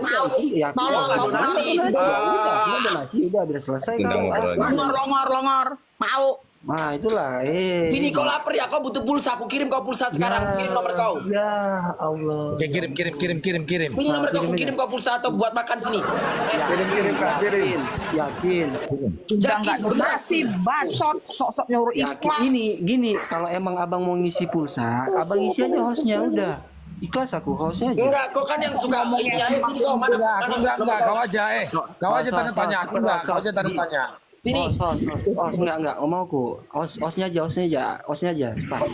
Ya, mau nggak donasi. Udah donasi, udah selesai kan? Longor. Mau. Nah itulah. Sini kau lapar ya, kau butuh pulsa, aku kirim kau pulsa sekarang, kirim nomor kau. Ya Allah. Oke, kirim. Kirim nomor kau, kirim kau pulsa atau buat makan sini. Kirim. Yakin. Udah nggak donasi, bacot, sok-sok nyuruh ikhlas. Gini, kalau emang abang mau ngisi pulsa, abang isi aja hostnya udah. Ikhlas aku hostnya aja. Enggak, kau kan yang suka ini aja sini kau mana. Enggak, kau aja tanya aku enggak, kau aja tanya. Sini. Enggak, omongku. Hostnya aja, cepat.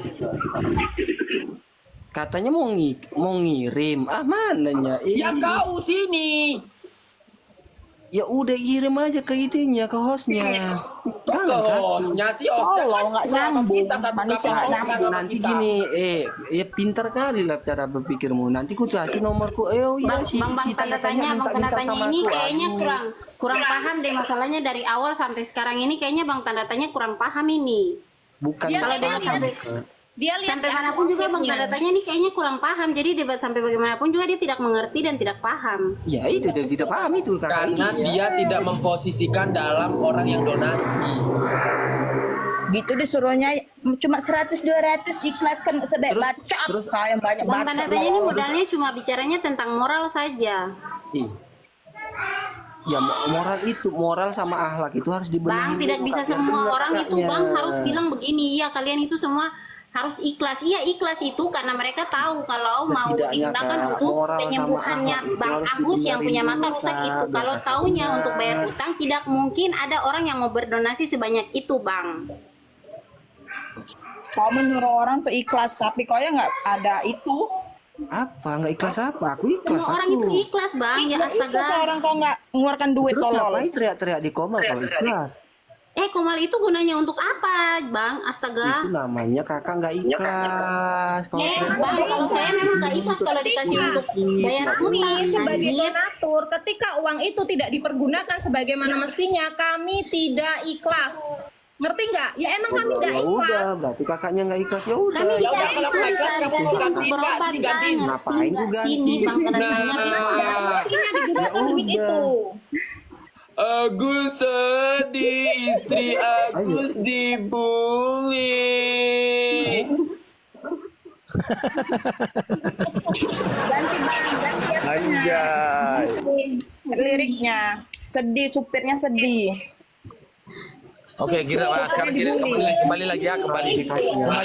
Katanya mau ngirim. Ah, mananya? Ya kau sini. Ya udah kirim aja ke itunya, ke hostnya. Kok ke hostnya sih? Hostnya kan nggak nyambung. Manusia nggak nyambung. Nanti gini, ya pintar kali lah cara berpikirmu. Nanti ku kasih nomorku. Oh iya Bang tanda tanya ini kayaknya kurang paham deh masalahnya dari awal sampai sekarang ini, kayaknya Bang tanda tanya kurang paham ini. Bukan kalau debat sampai manapun juga Bang tanda tanya ini kayaknya kurang paham. Jadi debat sampai bagaimanapun juga dia tidak mengerti dan tidak paham. Ya itu dia tidak paham itu karena dia tidak memposisikan dalam orang yang donasi. Gitu disuruhnya cuma 100-200 ikhlaskan sebab bacot. Terus yang banyak Bang tanda tanya ini modalnya cuma bicaranya tentang moral saja. Ya moral sama akhlak itu harus dibenahi. Bang tidak bisa semua orang itu Bang harus bilang begini, ya kalian itu semua harus ikhlas. Iya ikhlas itu karena mereka tahu kalau mau digunakan untuk penyembuhannya Bang Agus yang punya mata rusak itu. Kalau taunya untuk bayar utang, tidak mungkin ada orang yang mau berdonasi sebanyak itu Bang. Kau menyuruh orang tuh ikhlas, tapi kau ya nggak ada itu. Apa? Nggak ikhlas apa? Aku ikhlas. Orang itu ikhlas Bang, ya astaga. Seorang kau nggak mengeluarkan duit terus tolol. Ngapain teriak-teriak di komen kalau ikhlas? Komal itu gunanya untuk apa, Bang? Astaga. Itu namanya kakak nggak ikhlas. Bang, kalau saya memang nggak ikhlas kalau dikasih untuk bayar Kami utang, sebagai anjir. donatur, ketika uang itu tidak dipergunakan sebagaimana mestinya, kami tidak ikhlas. Ngerti nggak? Ya emang kami nggak Ya ikhlas. udah, berarti kakaknya nggak ikhlas ya udah. Kami Ya udah, tidak kalau nggak ikhlas, ikhlas, kamu untuk gantiin, Kak, berobat, sini gantiin. Kak. Ngapain Nggak, juga sini, Bang, tanda tanya. Mestinya digunakan duit itu. Agus sedih, istri Agus dibully. Ganti bang, ganti liriknya. Sedih, supirnya sedih. Oke, kira sekarang kembali lagi ya, kembali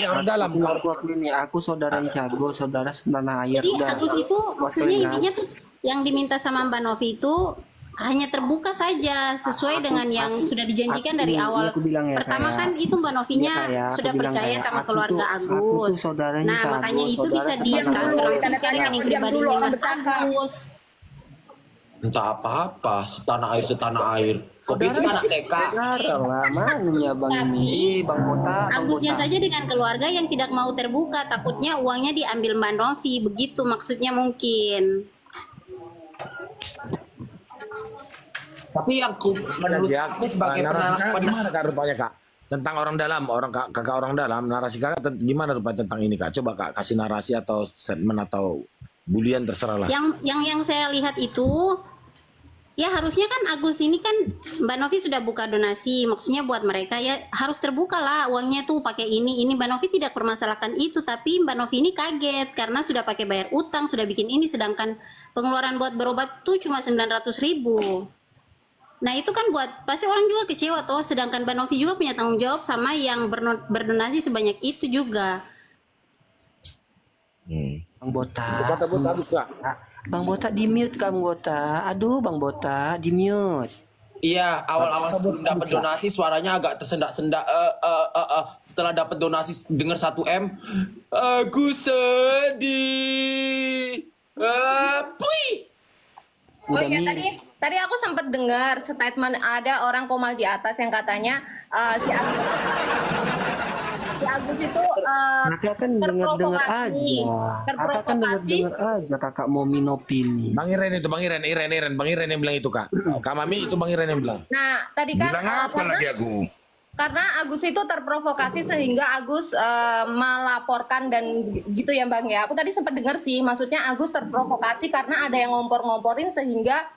orang dalam. Aku ini aku saudara Cago, saudara setanah air. Jadi Udah. Agus itu maksudnya Waspada. intinya tuh yang diminta sama Mbak Novi itu hanya terbuka saja sesuai dengan yang sudah dijanjikan dari awal. Aku bilang ya, Pertama kayak- kan itu Mbak Novinya Iya, kayak, sudah aku bilang percaya kayak, sama aku keluarga tuh Agus. saudaranya Nah Cago, makanya itu saudara bisa setanah ditransformasikan air. dengan Diam pribadinya dulu, orang Mas bercakap. Agus. Entah apa-apa, setanah air. Kopi itu anak TK. Sekarang lah, mananya bang ini, bang Bota, bang Agusnya Bota. saja dengan keluarga yang tidak mau terbuka, takutnya uangnya diambil Mbak Novi, begitu maksudnya mungkin. Tapi yang menurut aku sebagai Gimana Kak rupanya Kak? Tentang orang dalam, kakak orang dalam, narasi kakak gimana rupanya tentang ini Kak? Coba Kak kasih narasi atau statement atau bulian terserah lah. Yang saya lihat itu, ya harusnya kan Agus ini kan Mbak Novi sudah buka donasi, maksudnya buat mereka ya harus terbuka lah uangnya tuh pakai ini. Mbak Novi tidak permasalahkan itu, tapi Mbak Novi ini kaget karena sudah pakai bayar utang, sudah bikin ini, sedangkan pengeluaran buat berobat tuh cuma 900.000. Nah itu kan buat pasti orang juga kecewa toh, sedangkan Mbak Novi juga punya tanggung jawab sama yang berdonasi sebanyak itu juga. Bang Bota. Kata buat Agus Kak. Bang Bota di mute Bang Bota. Aduh Bang Bota di mute. Iya, awal-awal sebelum dapat donasi suaranya agak tersendak-sendak. Setelah dapat donasi dengar 1M, aku sedih. Pui. Oh iya, tadi aku sempat dengar statement ada orang Komal di atas yang katanya si Agus itu Kakak kan dengar aja. Kakak kan dengar aja. Kakak mau minopini. Bang Iren itu, Bang Iren yang bilang itu Kak. Kak Mami itu Bang Iren yang bilang. Nah, tadi kan Bilang apa lagi aku? karena Agus itu terprovokasi sehingga Agus melaporkan dan gitu ya Bang ya. Aku tadi sempat dengar sih, maksudnya Agus terprovokasi karena ada yang ngompor-ngomporin sehingga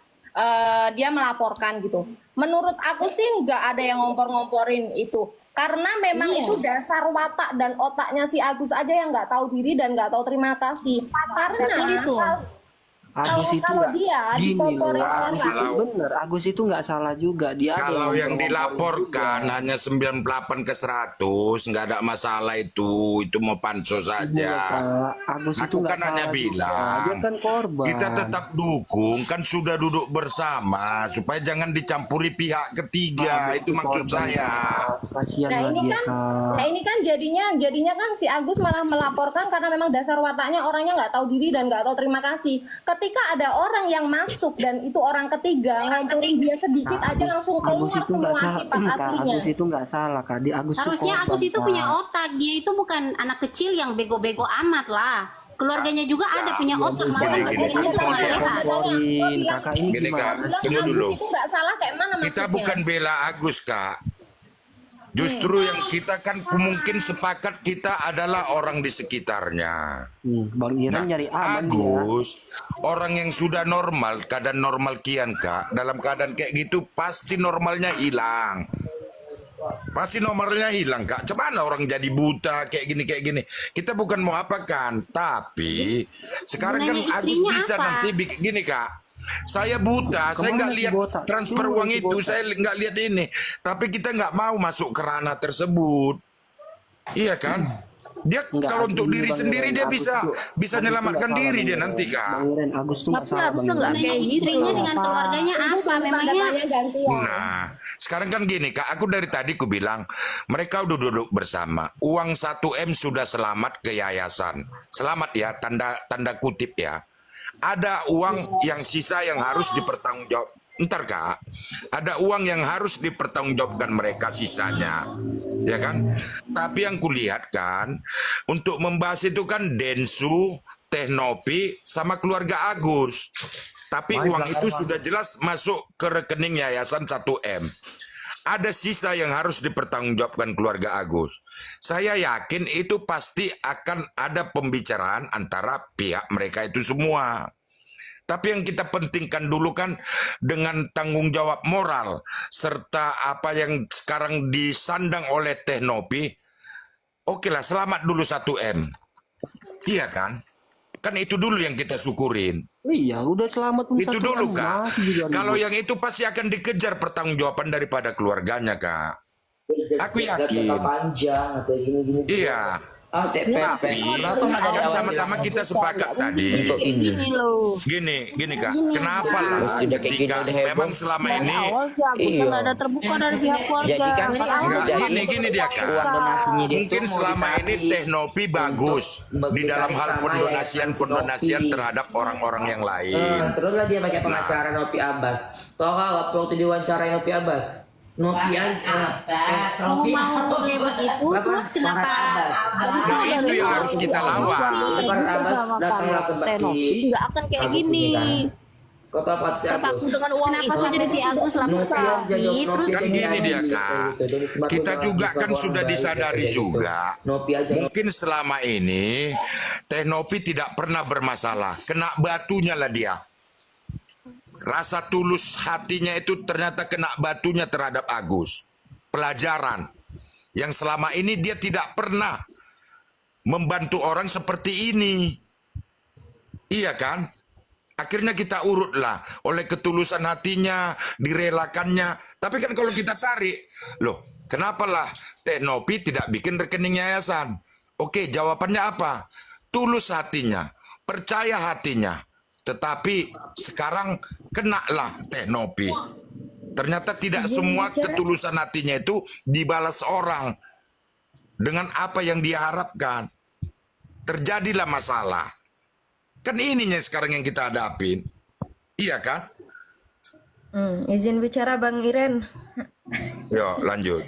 dia melaporkan gitu. Menurut aku sih nggak ada yang ngompor-ngomporin itu. Karena memang itu dasar watak dan otaknya si Agus aja yang nggak tahu diri dan nggak tahu terima kasih. Karena Agus itu kalau nggak dia gini loh. dikomporin Agus itu orang. bener. Agus itu nggak salah juga. Dia ada Kalau yang ngomporin dilaporkan juga. hanya 98 ke 100, nggak ada masalah itu mau pansos Iya, saja. Kak. Agus itu Aku nggak kan hanya salah juga. bilang, Dia kan korban. kita tetap dukung, kan sudah duduk bersama supaya jangan dicampuri pihak ketiga. Itu maksud saya. Kasihan Nah lah ini dia, kan, Kak. nah ini kan jadinya kan si Agus malah melaporkan karena memang dasar wataknya orangnya nggak tahu diri dan nggak tahu terima kasih. Ketika ada orang yang masuk dan itu orang ketiga ngomporin dia sedikit aja langsung keluar Agus itu semua nggak salah, sifat Kak. aslinya. Agus itu nggak salah, Kak. Dia Agus Harusnya tuh Agus itu korban, punya Kak. otak, dia itu bukan anak kecil yang bego-bego amat lah. Keluarganya juga ada punya otak, bisa malah gini, bikinnya tuh nggak sehat. Kakak ini Gini Kak, gimana? tunggu dulu. Itu nggak salah kayak mana maksudnya? Kita bukan bela Agus Kak. Justru yang kita kan mungkin sepakat kita adalah orang di sekitarnya. Bang Iren nyari aman Agus, orang yang sudah normal, keadaan normal kian Kak, dalam keadaan kayak gitu pasti normalnya hilang. Pasti normalnya hilang Kak. Cuman orang jadi buta kayak gini. Kita bukan mau apa kan, tapi sekarang kan Gunanya Agus istrinya bisa apa? nanti gini Kak. Saya buta, saya nggak lihat transfer uang itu, saya nggak lihat ini. Tapi kita nggak mau masuk ke ranah tersebut, iya kan? Dia kalau untuk diri sendiri dia bisa menyelamatkan diri dia nanti Kak. Bang Iren, Agus tuh nggak salah, Bang Iren. Gunanya istrinya dengan keluarganya apa memangnya? Nah, sekarang kan gini Kak, aku dari tadi ku bilang mereka udah duduk bersama. Uang 1M sudah selamat ke yayasan. Selamat ya, tanda kutip ya. Ada uang yang sisa yang harus dipertanggungjawab. ntar Kak, ada uang yang harus dipertanggungjawabkan mereka sisanya, ya kan? Tapi yang kulihat kan, untuk membahas itu kan Densu, Teknopi, sama keluarga Agus. Tapi uang itu sudah jelas masuk ke rekening yayasan 1M. Ada sisa yang harus dipertanggungjawabkan keluarga Agus. Saya yakin itu pasti akan ada pembicaraan antara pihak mereka itu semua. Tapi yang kita pentingkan dulu kan dengan tanggung jawab moral serta apa yang sekarang disandang oleh Teknopi. Oke lah, selamat dulu 1M. Iya kan? Kan itu dulu yang kita syukurin. Iya, udah selamat pun Itu 1M, dulu Kak. masih juga Kalau ribut. yang itu pasti akan dikejar pertanggungjawaban daripada keluarganya Kak. Aku yakin. Panjang atau gini-gini. Iya. TPP. Kan sama-sama kita sepakat tadi. Untuk ini. Gini Kak. Kenapa lah Udah kayak gini ketika udah heboh. memang selama ini Iya. ada terbuka dari pihak keluarga. Jadi kan Enggak, gini dia Kak. uang donasinya dia Mungkin tuh mau selama ini dipakai Teknopi bagus di dalam hal pendonasian Nopi. terhadap orang-orang yang lain. Terus lah dia pakai pengacara Nopi Abbas. Tau gak waktu diwawancarai Nopi Abbas? Nopi Kamu mau kayak begitu, terus kenapa? Nah, itu yang harus kita lawan. Farhad Abbas datanglah ke Baksi. Nggak akan kayak Agus gini. ini kan. Kau tahu apa si Agus? Dengan uang Kenapa itu sampai si Agus lapor ke Novi? Terus Kan gini dia Kak, kita juga kan sudah disadari juga. Nopi aja. Mungkin selama ini Teknopi tidak pernah bermasalah, kena batunya lah dia. Rasa tulus hatinya itu ternyata kena batunya terhadap Agus. Pelajaran yang selama ini dia tidak pernah membantu orang seperti ini. Iya kan? Akhirnya kita urutlah oleh ketulusan hatinya, direlakannya. Tapi kan kalau kita tarik, loh, kenapalah Teknopi tidak bikin rekening yayasan? Oke, jawabannya apa? Tulus hatinya, percaya hatinya. Tetapi sekarang kenalah Teknopi. Ternyata tidak semua ketulusan hatinya itu dibalas orang dengan apa yang dia harapkan. Terjadilah masalah. Kan ininya sekarang yang kita hadapin. Iya kan? Izin bicara Bang Iren. Yo, lanjut.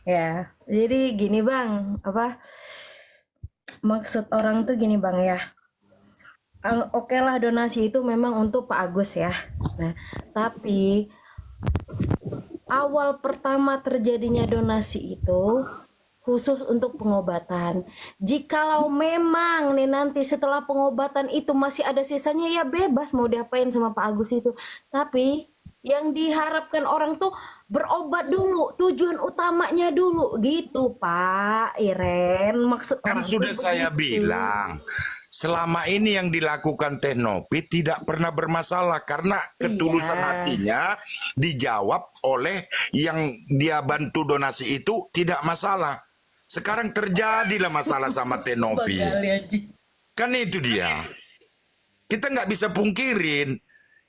Ya, jadi gini Bang, maksud orang tuh gini Bang ya. Oke lah donasi itu memang untuk Pak Agus ya. Nah, tapi awal pertama terjadinya donasi itu khusus untuk pengobatan. Jikalau memang nih nanti setelah pengobatan itu masih ada sisanya, ya bebas mau diapain sama Pak Agus itu. Tapi yang diharapkan orang tuh berobat dulu, tujuan utamanya dulu gitu Pak Iren. Maksud Kan orang sudah tuh saya begitu. bilang, selama ini yang dilakukan Teknopi tidak pernah bermasalah karena ketulusan hatinya dijawab oleh yang dia bantu donasi itu tidak masalah. Sekarang terjadilah masalah sama Teknopi. Kan itu dia. Kita nggak bisa pungkirin.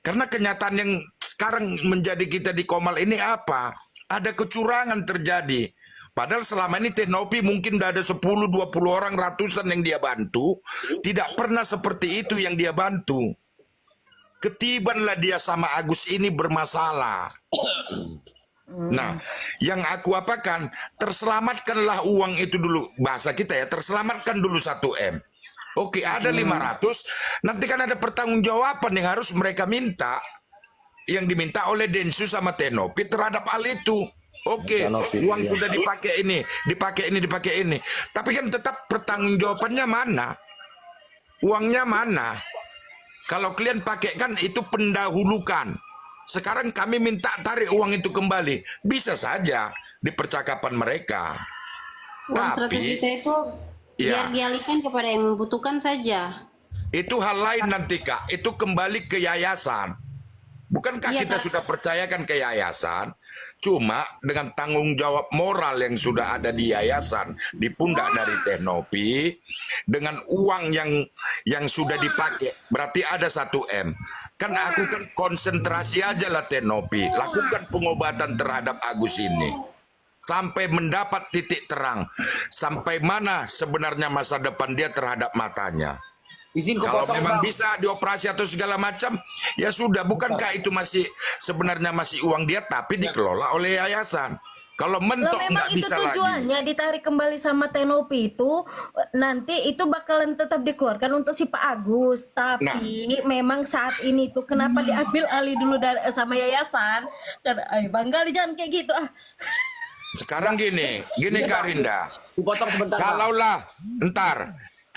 Karena kenyataan yang sekarang menjadi kita di Komal ini apa? Ada kecurangan terjadi. Padahal selama ini Teknopi mungkin udah ada 10, 20 orang, ratusan yang dia bantu. Tidak pernah seperti itu yang dia bantu. Ketibanlah dia sama Agus ini bermasalah. Nah, yang aku apakan, terselamatkanlah uang itu dulu. Bahasa kita ya, terselamatkan dulu 1M. Oke, ada 500, nanti kan ada pertanggungjawaban yang harus mereka minta. Yang diminta oleh Densu sama Teknopi terhadap hal itu. Oke, uang sudah dipakai ini, dipakai ini. Tapi kan tetap pertanggungjawabannya mana? Uangnya mana? Kalau kalian pakai kan itu pendahulukan. Sekarang kami minta tarik uang itu kembali. Bisa saja di percakapan mereka. uang 100 juta itu biar dialihkan kepada yang membutuhkan saja. Itu hal lain nanti Kak. Itu kembali ke yayasan. Bukankah Iya, kita Kak. sudah percayakan ke yayasan? Cuma dengan tanggung jawab moral yang sudah ada di yayasan, di pundak dari Teknopi, dengan uang yang sudah dipakai, berarti ada 1M. Kan aku kan konsentrasi aja lah Teknopi, lakukan pengobatan terhadap Agus ini. Sampai mendapat titik terang, sampai mana sebenarnya masa depan dia terhadap matanya. Izin Kalau potong, memang Bang. bisa dioperasi atau segala macam, ya sudah. Bukankah itu masih sebenarnya masih uang dia, tapi dikelola oleh yayasan. Kalau Lah mentok memang nggak itu bisa lagi. tujuannya ditarik kembali sama Tenopi itu nanti itu bakalan tetap dikeluarkan untuk si Pak Agus. Tapi memang saat ini tuh kenapa diambil alih dulu dari sama yayasan? Dan ayo Bang Gali jangan kayak gitu ah. Sekarang gini Kak Rinda. Dipotong sebentar, Bang.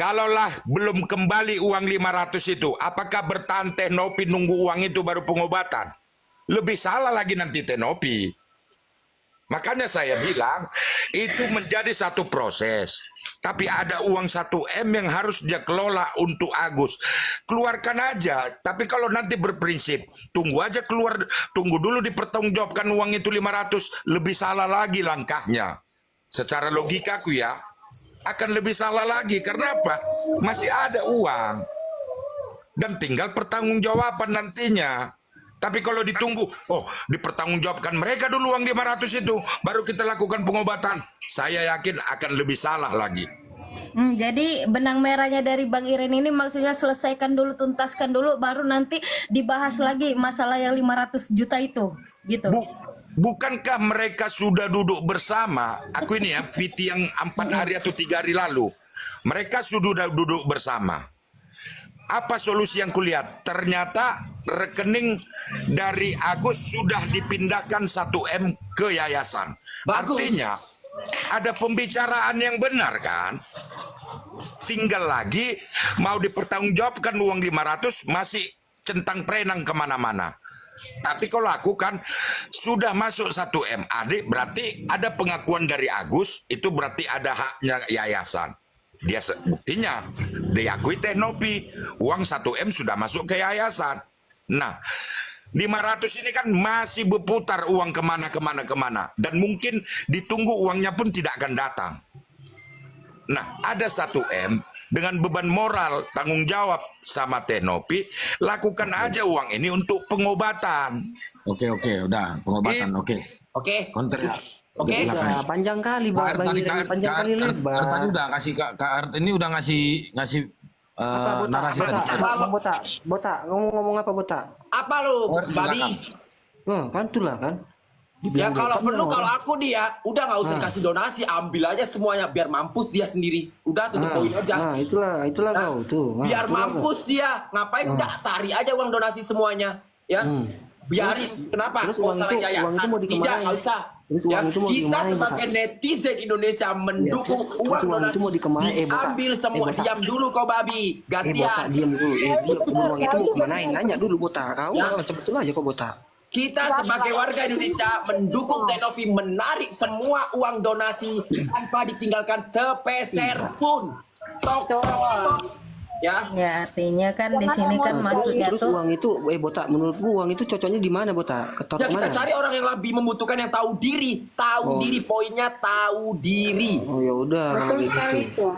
Kalaulah belum kembali uang 500 itu, apakah bertahan Tenopi nunggu uang itu baru pengobatan? Lebih salah lagi nanti Tenopi. Makanya saya bilang itu menjadi satu proses. Tapi ada uang 1M yang harus dia kelola untuk Agus. Keluarkan aja. Tapi kalau nanti berprinsip, tunggu aja keluar, tunggu dulu dipertanggungjawabkan uang itu 500, lebih salah lagi langkahnya. Secara logikaku ya, akan lebih salah lagi. Karena apa? Masih ada uang. Dan tinggal pertanggungjawaban nantinya. Tapi kalau ditunggu, dipertanggungjawabkan mereka dulu uang 500 itu, baru kita lakukan pengobatan. Saya yakin akan lebih salah lagi. Jadi benang merahnya dari Bang Iren ini maksudnya selesaikan dulu, tuntaskan dulu, baru nanti dibahas lagi masalah yang 500 juta itu, gitu. Bukankah mereka sudah duduk bersama? Aku ini ya, Viti yang 4 hari atau 3 hari lalu. Mereka sudah duduk bersama. Apa solusi yang kulihat? Ternyata rekening dari Agus sudah dipindahkan 1M ke yayasan. Artinya ada pembicaraan yang benar kan? Tinggal lagi mau dipertanggungjawabkan uang 500 masih centang perenang kemana-mana. Tapi kalau aku kan sudah masuk 1M, adik berarti ada pengakuan dari Agus, itu berarti ada haknya yayasan. Dia buktinya diakui Tenopi, uang 1M sudah masuk ke yayasan. Nah, 500 ini kan masih berputar uang kemana, dan mungkin ditunggu uangnya pun tidak akan datang. Nah, ada 1M dengan beban moral tanggung jawab sama Tenopi, lakukan aja uang ini untuk pengobatan. Oke, udah pengobatan. Oke. Konter. Oke, panjang kali Bang Iren, panjang kali lebar. Tadi udah kasih Kak Art ini udah ngasih narasi tadi. Botak, ngomong apa Botak? Apa lu, babi? Kan itulah kan. Ya kalau perlu, kalau aku dia udah nggak usah kasih donasi, ambil aja semuanya biar mampus dia sendiri. Udah tutup poin aja. Itulah kau tuh. Biar mampus dia, ngapain udah tarik aja uang donasi semuanya, ya. Biarin. Kenapa? Terus uang itu mau dikemanain? Tidak, nggak usah. Ya, kita sebagai netizen Indonesia mendukung uang donasi diambil semua. Diam dulu kau babi, gantian. Diam dulu. Uang itu mau kemanain? Nanya dulu Botak. Kau betul aja kau Botak. Kita sebagai warga Indonesia mendukung Tenopi menarik semua uang donasi tanpa ditinggalkan sepeser pun. Tok. Ya. Ya artinya kan di sini kan maksudnya terus tuh uang itu, Botak, menurutmu uang itu cocoknya di mana Botak? Ya kita cari orang yang lebih membutuhkan, yang tahu diri, diri, poinnya tahu diri. Oh ya udah. Betul sekali itu.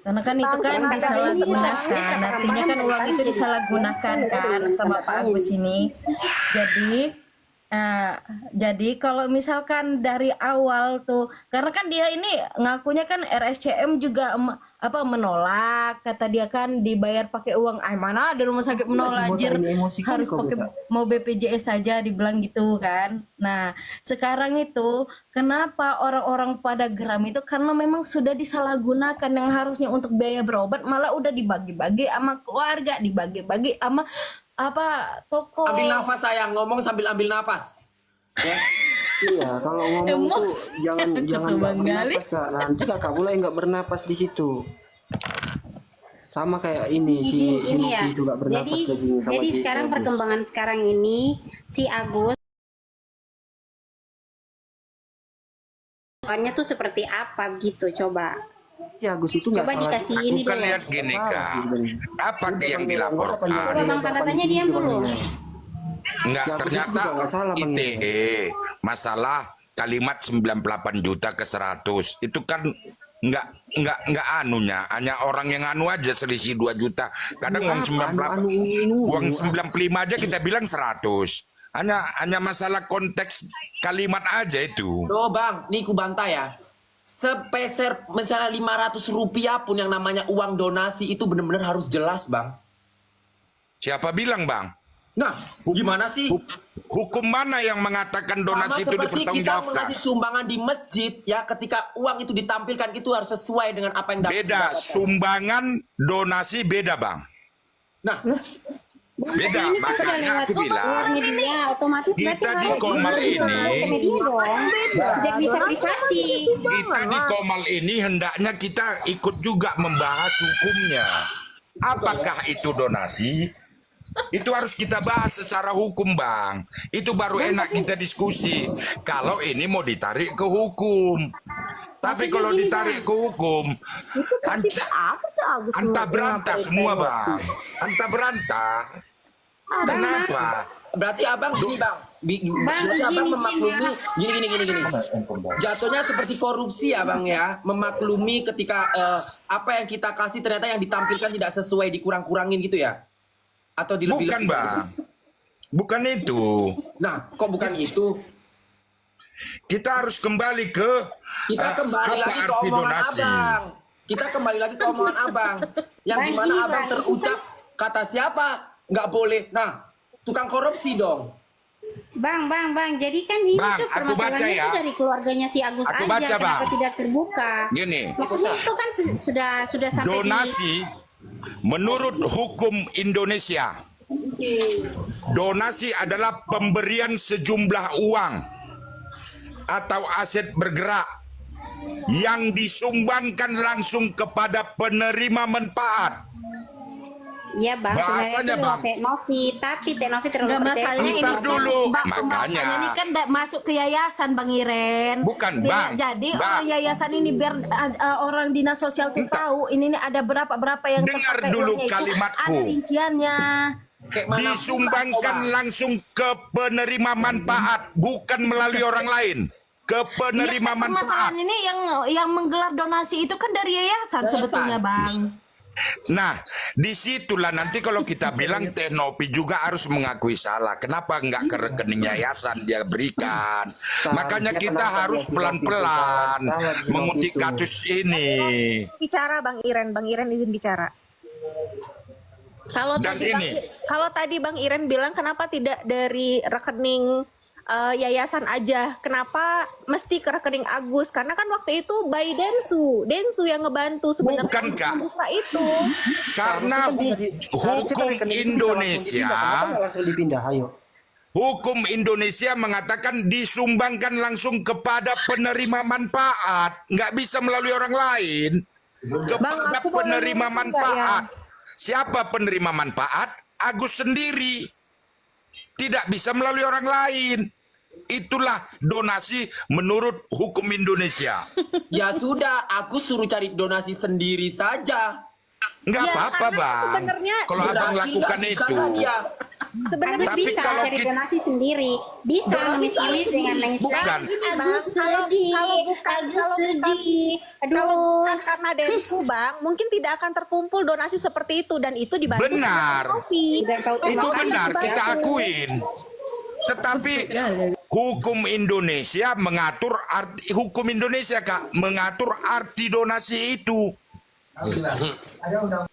karena kan itu kan disalahgunakan, artinya kan uang itu disalahgunakan kan sama Pak Agus ini. Jadi kalau misalkan dari awal tuh, karena kan dia ini ngakunya kan RSCM juga menolak, kata dia kan dibayar pakai uang. Mana ada rumah sakit menolak, anjir, harus pakai mau BPJS saja dibilang gitu kan. Nah sekarang itu kenapa orang-orang pada geram itu karena memang sudah disalahgunakan, yang harusnya untuk biaya berobat malah udah dibagi-bagi sama keluarga, dibagi-bagi sama toko. Ambil nafas sayang, ngomong sambil ambil nafas. Ya. Iya, kalau ngomong tuh jangan bernapas Kak. Nanti Kakak mulai nggak bernapas di situ. Sama kayak ini si ya. Nuki juga bernapas Jadi sekarang perkembangan sekarang ini si Agus tuh seperti apa gitu, coba. Ya Agus itu coba dikasih ini dulu. Bukan lihat gini Kak. Apa yang dilaporkan? Coba Bang tanda tanya diam dulu. Enggak, ternyata ITE masalah kalimat 98 juta ke 100 itu kan enggak anunya, hanya orang yang anu aja selisih 2 juta. Kadang uang 95 aja kita bilang 100. Hanya masalah konteks kalimat aja itu. Tuh Bang, nih ku bantah ya. sepeser misalnya 500 rupiah pun yang namanya uang donasi itu benar-benar harus jelas, Bang. Siapa bilang, Bang? Nah, gimana sih? Hukum mana yang mengatakan donasi itu seperti kita dipertanggungjawabkan? mengasih sumbangan di masjid, ya ketika uang itu ditampilkan itu harus sesuai dengan apa yang Beda, sumbangan donasi beda, Bang. Nah, beda, makanya aku bilang media otomatis kita di Komal ini, media dong. Biar bisa privasi. kita di Komal ini hendaknya kita ikut juga membahas hukumnya. Apakah itu donasi? Itu harus kita bahas secara hukum, Bang. Itu baru enak kita diskusi. Kalau ini mau ditarik ke hukum. Tapi kalau ditarik ke hukum, antah berantah semua, Bang. Antah berantah. Kenapa? berarti abang gini, Bang. Berarti abang memaklumi gini. Jatuhnya seperti korupsi ya, Bang ya. Memaklumi ketika apa yang kita kasih ternyata yang ditampilkan tidak sesuai, dikurang-kurangin gitu ya. Atau dilebih-lebih. Bukan, Bang. Bukan itu. Nah, kok bukan itu? Kita harus kembali ke Kita kembali lagi ke omongan Abang. Kita kembali lagi ke omongan Abang. Yang Bang, dimana ini, Abang Bang, terucap kata siapa? Nggak boleh. Nah, tukang korupsi dong. Bang. Jadi kan ini Bang, tuh aku baca permasalahannya ya. itu dari keluarganya si Agus Aku aja. baca, Kenapa Bang. tidak terbuka? Gini. Maksudnya itu kan sudah sampai Donasi menurut hukum Indonesia, donasi adalah pemberian sejumlah uang atau aset bergerak yang disumbangkan langsung kepada penerima manfaat. Iya, Bang. Bahasanya, Bang. Teknovi, tapi Teknovi terlalu Enggak, masalahnya ini Bentar dulu. Bang, Makanya. pembahasannya ini kan masuk ke yayasan, Bang Iren. Bukan, Tidak, Bang. Jadi Bang. orang yayasan ini biar orang dinas sosial tuh tahu ini ada berapa yang Dengar terpakai dulu uangnya itu, kalimatku. ada rinciannya. Disumbangkan langsung ke penerima manfaat, bukan melalui orang lain. Ke penerima Iya, kan manfaat. permasalahan ini yang menggelar donasi itu kan dari yayasan sebetulnya, Bang. Nah, disitulah nanti kalau kita bilang Teknopi juga harus mengakui salah. Kenapa nggak ke rekening yayasan dia berikan? Makanya kita harus pelan-pelan mengutik kasus ini. Bicara Bang Iren izin bicara. Kalau Dan tadi Bang Iren bilang kenapa tidak dari rekening yayasan aja, kenapa mesti ke rekening Agus? Karena kan waktu itu by Densu yang ngebantu sebenarnya. Bukan, Kak. Buka itu. Karena hukum Indonesia, hukum Indonesia mengatakan disumbangkan langsung kepada penerima manfaat, nggak bisa melalui orang lain. Kepada penerima manfaat. Siapa penerima manfaat? Agus sendiri. Tidak bisa melalui orang lain. Itulah donasi menurut hukum Indonesia. Ya sudah, aku suruh cari donasi sendiri saja. Nggak apa-apa, Bang. Kalau Abang lakukan itu. Sebenarnya Tapi bisa kalau cari kita- donasi sendiri. Bisa nulis dengan Bukan. Agus sedih. Kalau bukan karena Densu Bang, mungkin tidak akan terkumpul donasi seperti itu, dan itu dibantu sama Benar. Teknovi. Itu benar, kita akuin. Tetapi hukum Indonesia mengatur arti, hukum Indonesia, Kak, mengatur arti donasi itu.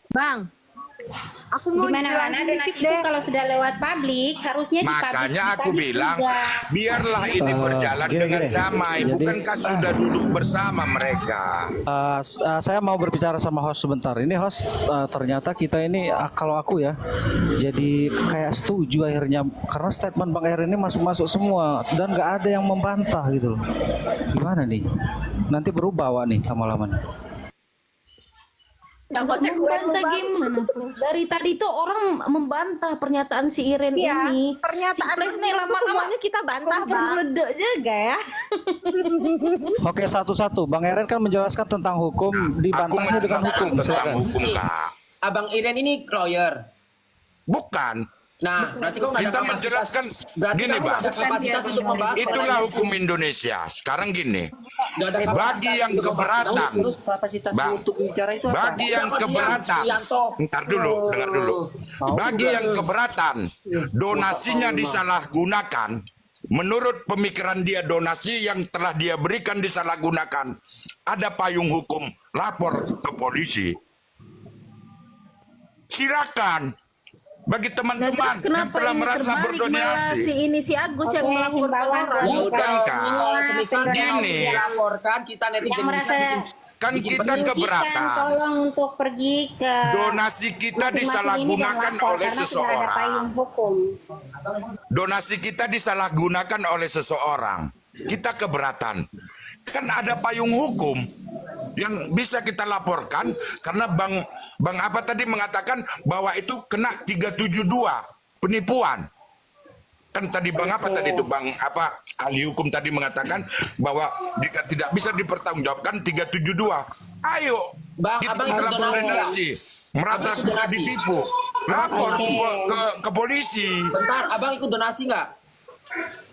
Bang, aku mau di mana-mana donasi itu kalau sudah lewat publik harusnya Makanya aku bilang, biarlah ini berjalan dengan damai. Bukankah sudah duduk bersama mereka? Saya mau berbicara sama host sebentar. Ini host, ternyata kita ini kalau aku ya, jadi kayak setuju akhirnya karena statement Bang Er ini masuk-masuk semua dan nggak ada yang membantah gitu loh. Gimana nih? Nanti berubah Wak nih lama-lama. Membantah gimana? Dari tadi tuh orang membantah pernyataan si Iren ini. Pernyataan si ini semuanya kita bantah, Bang. Meledak juga ya. Oke, satu-satu. Bang Eren kan menjelaskan tentang hukum, dibantahnya dengan hukum. Silakan. Hukum, Kak. Abang Iren ini lawyer. Bukan. Nah, berarti kok nggak ada Kita kapasitas. menjelaskan Berarti gini, kamu Bang. nggak ada kapasitas untuk membahas. Itulah hukum Indonesia. Sekarang gini, Nggak ada kapasitas bagi yang untuk keberatan, Bang, untuk bicara itu apa? bagi yang keberatan, ntar dulu, dengar dulu. Bagi yang keberatan, donasinya disalahgunakan, Menurut pemikiran dia donasi yang telah dia berikan disalahgunakan. Ada payung hukum, lapor ke polisi. Silakan. Bagi teman-teman yang telah merasa berdonasi. Si ini si Agus yang melaporkan orang. Bukan Kak. Semisal Gini. dilaporkan, kita netizen bisa bikin. Kan kita keberatan. Tolong untuk pergi ke Donasi kita disalahgunakan oleh seseorang. Donasi kita disalahgunakan oleh seseorang. Kita keberatan. Kan ada payung hukum yang bisa kita laporkan karena Bang apa tadi mengatakan bahwa itu kena 372 penipuan. Kan tadi Bang apa tadi itu Bang apa ahli hukum tadi mengatakan bahwa jika tidak bisa dipertanggungjawabkan 372. Ayo Bang, kita abang ikut lapor donasi donasi. Merasa Abang ikut sudah donasi. ditipu. Lapor ke polisi. Bentar, abang ikut donasi nggak?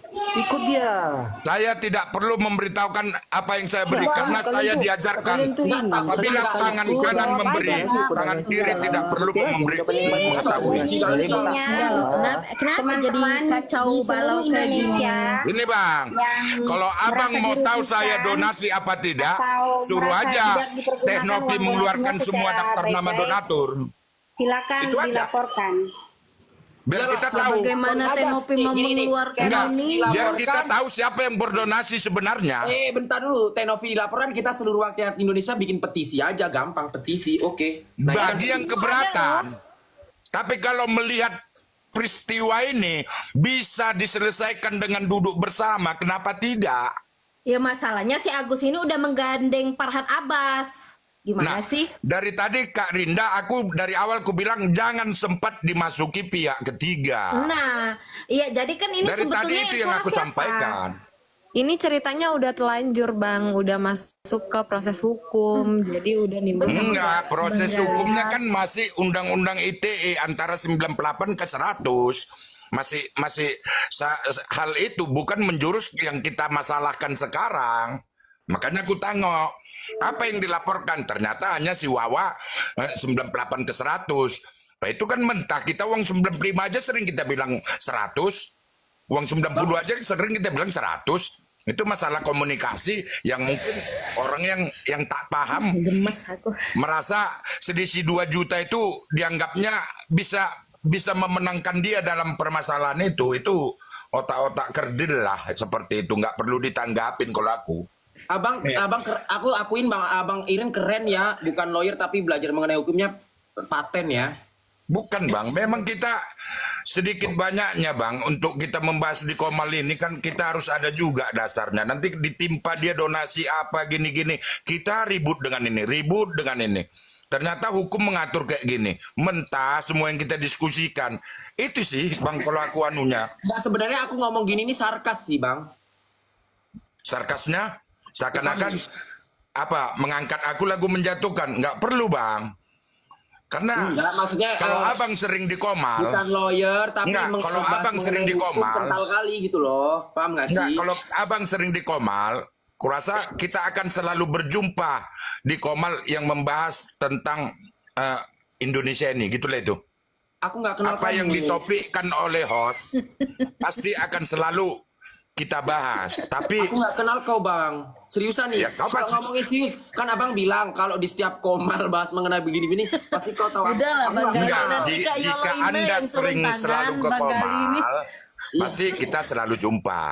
Ikut dia. Saya tidak perlu memberitahukan apa yang saya beri karena saya diajarkan apabila tangan kanan memberi, tangan kiri tidak perlu mengetahui. Kenapa jadi kacau balau kayak gini? Ini Bang, kalau abang mau tahu saya donasi apa tidak, suruh aja Teh Novi mengeluarkan semua daftar nama donatur. Silakan Itu aja. dilaporkan. Biar kita tahu. Bagaimana Teh Novi mau mengeluarkan Enggak, ini? biar kita tahu siapa yang berdonasi sebenarnya. Bentar dulu, Tenovi dilaporkan, kita seluruh rakyat Indonesia bikin petisi aja, gampang petisi, oke. Nah, Bagi yang keberatan. Tapi kalau melihat peristiwa ini bisa diselesaikan dengan duduk bersama, kenapa tidak? Ya masalahnya si Agus ini udah menggandeng Farhad Abbas. Gimana sih? Dari tadi Kak Rinda, aku dari awal ku bilang jangan sempat dimasuki pihak ketiga. Nah, iya jadi kan ini Dari tadi sebetulnya itu yang aku salah siapa? sampaikan. Ini ceritanya udah telanjur Bang, udah masuk ke proses hukum, jadi udah nimbul. Enggak, proses hukumnya kan masih Undang-Undang ITE antara 98 ke 100. Hal itu bukan menjurus yang kita masalahkan sekarang. Makanya aku tengok apa yang dilaporkan, ternyata hanya si Wawa 98 ke 100. Nah, itu kan mentah, kita uang 95 aja sering kita bilang 100. Uang 90 aja sering kita bilang 100. Itu masalah komunikasi yang mungkin orang yang tak paham merasa selisih 2 juta itu dianggapnya bisa memenangkan dia dalam permasalahan itu otak-otak kerdil lah seperti itu, nggak perlu ditanggapin kalau aku. Aku akuin Abang Irin keren ya, bukan lawyer tapi belajar mengenai hukumnya paten ya. Bukan Bang, memang kita sedikit banyaknya Bang untuk kita membahas di Komal ini kan kita harus ada juga dasarnya. Nanti ditimpa dia donasi apa gini-gini, kita ribut dengan ini. Ternyata hukum mengatur kayak gini. Mentah semua yang kita diskusikan. Itu sih Bang kalau aku anunya. Nah, sebenarnya aku ngomong gini ini sarkas sih Bang. Sarkasnya? Seakan-akan apa mengangkat aku lagu menjatuhkan, nggak perlu Bang, karena maksudnya kalau abang sering di Komal bukan lawyer tapi kalau abang sering di Komal kental kali gitu loh, paham nggak sih? Kalau abang sering di Komal, kurasa kita akan selalu berjumpa di Komal yang membahas tentang Indonesia ini, gitulah itu. Aku nggak kenal apa kamu. yang ditopikkan oleh host pasti akan selalu kita bahas, tapi aku nggak kenal kau Bang. Seriusan nih, ya, kau kalau pasti ngomongin serius, kan abang bilang kalau di setiap Komal bahas mengenai begini-begini, pasti kau tahu. Udah lah, Bang Gali, enggak, nanti Kak Yolo jika ini Anda yang sering turun selalu tangan, ke Bang Gali ini. Komal, pasti kita selalu jumpa.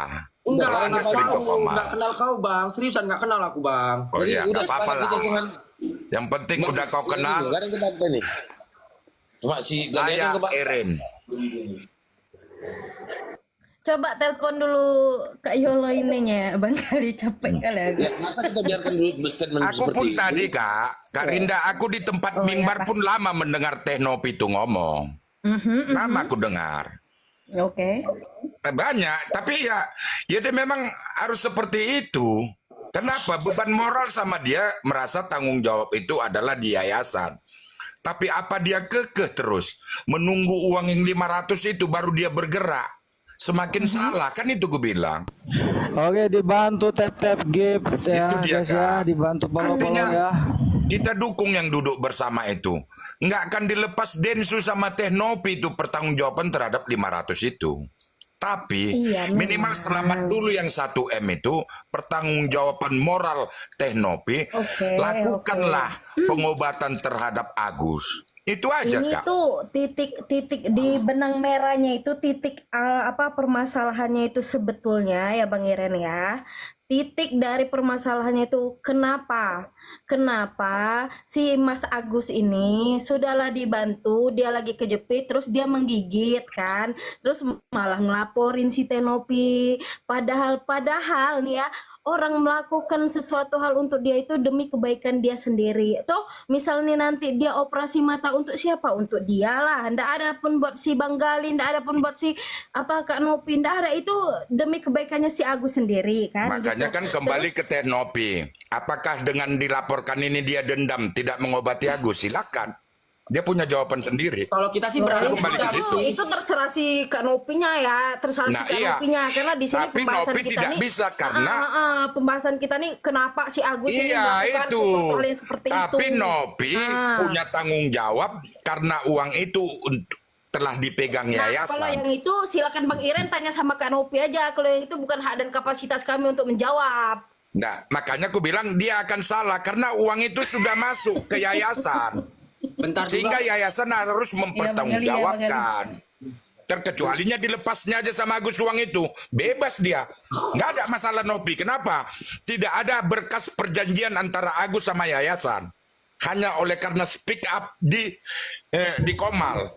Enggak lah, Kalau Anda nggak sering ke tahu, Komal. nggak kenal kau Bang. Seriusan nggak kenal aku Bang. Oh iya, udah nggak apa-apa lah. Yang penting udah kau kenal. Gak ada yang kenapa nih. Cuma si Saya Eren. Coba telepon dulu Kak Yolo ininya, Bang Gali capek kali aku. Ya, masa kita biarkan dulu statement Aku seperti pun itu? tadi Kak Rinda, aku di tempat mimbar pun lama mendengar Teh Novi itu ngomong. Lama aku dengar. Oke. Banyak, tapi ya dia memang harus seperti itu. Kenapa? Beban moral sama dia merasa tanggung jawab itu adalah di yayasan. Tapi apa dia kekeh terus menunggu uang yang 500 itu baru dia bergerak? Semakin salah, kan itu gue bilang. Oke, dibantu tap gift ya, Itu dia, guys ya, Kak. dibantu follow Artinya, ya. kita dukung yang duduk bersama itu. Nggak akan dilepas Densu sama Teh Novi itu pertanggungjawaban terhadap 500 itu. Tapi Iya, minimal memang. selamat dulu yang 1M itu pertanggungjawaban moral Teknopi. Oke, Lakukanlah pengobatan terhadap Agus. Itu aja Ini Kak. tuh titik di benang merahnya itu titik apa permasalahannya itu sebetulnya ya Bang Iren ya. Titik dari permasalahannya itu kenapa si Mas Agus ini sudahlah dibantu, dia lagi kejepit terus dia menggigit kan, terus malah ngelaporin si Teknopi, padahal nih ya orang melakukan sesuatu hal untuk dia itu demi kebaikan dia sendiri. Toh misalnya nanti dia operasi mata untuk siapa? Untuk dia lah. Ndak ada pun buat si Bang Gali, ndak ada pun buat si Kak Nopi, ndak ada. Itu demi kebaikannya si Agus sendiri kan. Makanya gitu. kan kembali ke Teknopi. Apakah dengan dilaporkan ini dia dendam tidak mengobati Agus? Silakan. Dia punya jawaban sendiri. Kalau kita sih berharap kembali ke situ. Itu terserah si Kak Nopinya ya, terserah Nah, si Kak iya. Nopinya karena di sini Tapi pembahasan Nopi kita tidak nih bisa karena pembahasan kita nih kenapa si Agus ini iya melakukan itu. sesuatu hal yang seperti Tapi itu. Nopi punya tanggung jawab karena uang itu telah dipegang Nah, kalau yayasan. yang itu silakan Bang Iren tanya sama Kak Nopi aja. Kalau yang itu bukan hak dan kapasitas kami untuk menjawab. Nah, makanya aku bilang dia akan salah karena uang itu sudah masuk ke yayasan. Sehingga yayasan harus mempertanggungjawabkan. Terkecualinya dilepasnya aja sama Agus uang itu, bebas dia, nggak ada masalah Nopi. Kenapa? Tidak ada berkas perjanjian antara Agus sama yayasan, hanya oleh karena speak up di Komal.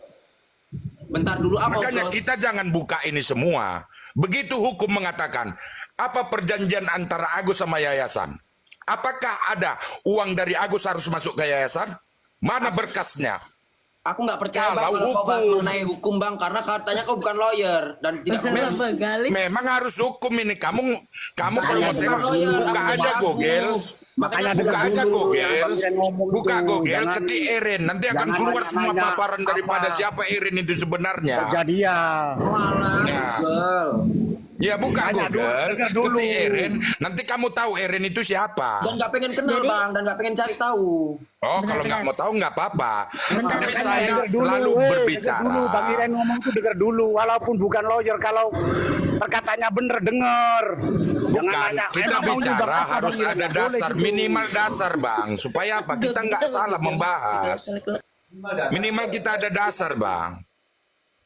Bentar dulu apa? Makanya kita jangan buka ini semua. Begitu hukum mengatakan apa perjanjian antara Agus sama yayasan? Apakah ada uang dari Agus harus masuk ke yayasan? Mana berkasnya? Aku nggak percaya Bang, kalau kau bahas mengenai hukum Bang, karena katanya kau bukan lawyer dan tidak Memang harus hukum ini. Kamu kalau mau tengok buka aja Google. Makanya buka aja Google. Buka Google, ketik Iren. Nanti akan keluar semua paparan daripada siapa Iren itu sebenarnya. Kejadian. Ya buka Google, ketik Iren. Nanti kamu tahu Iren itu siapa. Dan nggak pengen kenal Bang, dan nggak pengen cari tahu. Oh, kalau nggak mau tahu nggak apa-apa. Tapi saya selalu berbicara. Dulu, Bang Iren ngomong itu dengar dulu, walaupun bukan lawyer, kalau perkataannya bener dengar. Bukan, kita bicara harus ada dasar, minimal dasar Bang. Supaya apa? Kita nggak salah membahas. Minimal kita ada dasar Bang.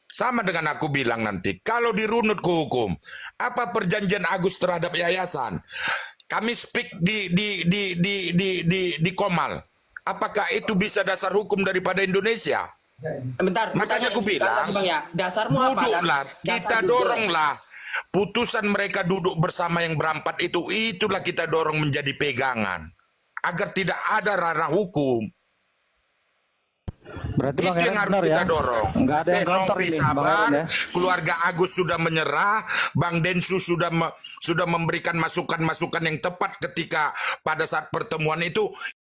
Sama dengan aku bilang nanti, kalau dirunut ke hukum, apa perjanjian Agus terhadap yayasan? Kami speak di Komal. Apakah itu bisa dasar hukum daripada Indonesia? Bentar, makanya aku bilang, Bang ya, dasarmu apa? duduklah, Dasar kita duduk. doronglah. Putusan mereka duduk bersama yang berempat itu, itulah kita dorong menjadi pegangan. Agar tidak ada ranah hukum. Berarti Itu Bang yang Iren harus benar kita ya? dorong. Nggak ada yang counter Teknopi ini, Bang sabar, Iren ya? keluarga Agus sudah menyerah, Bang Densu sudah memberikan masukan-masukan yang tepat ketika pada saat pertemuan itu.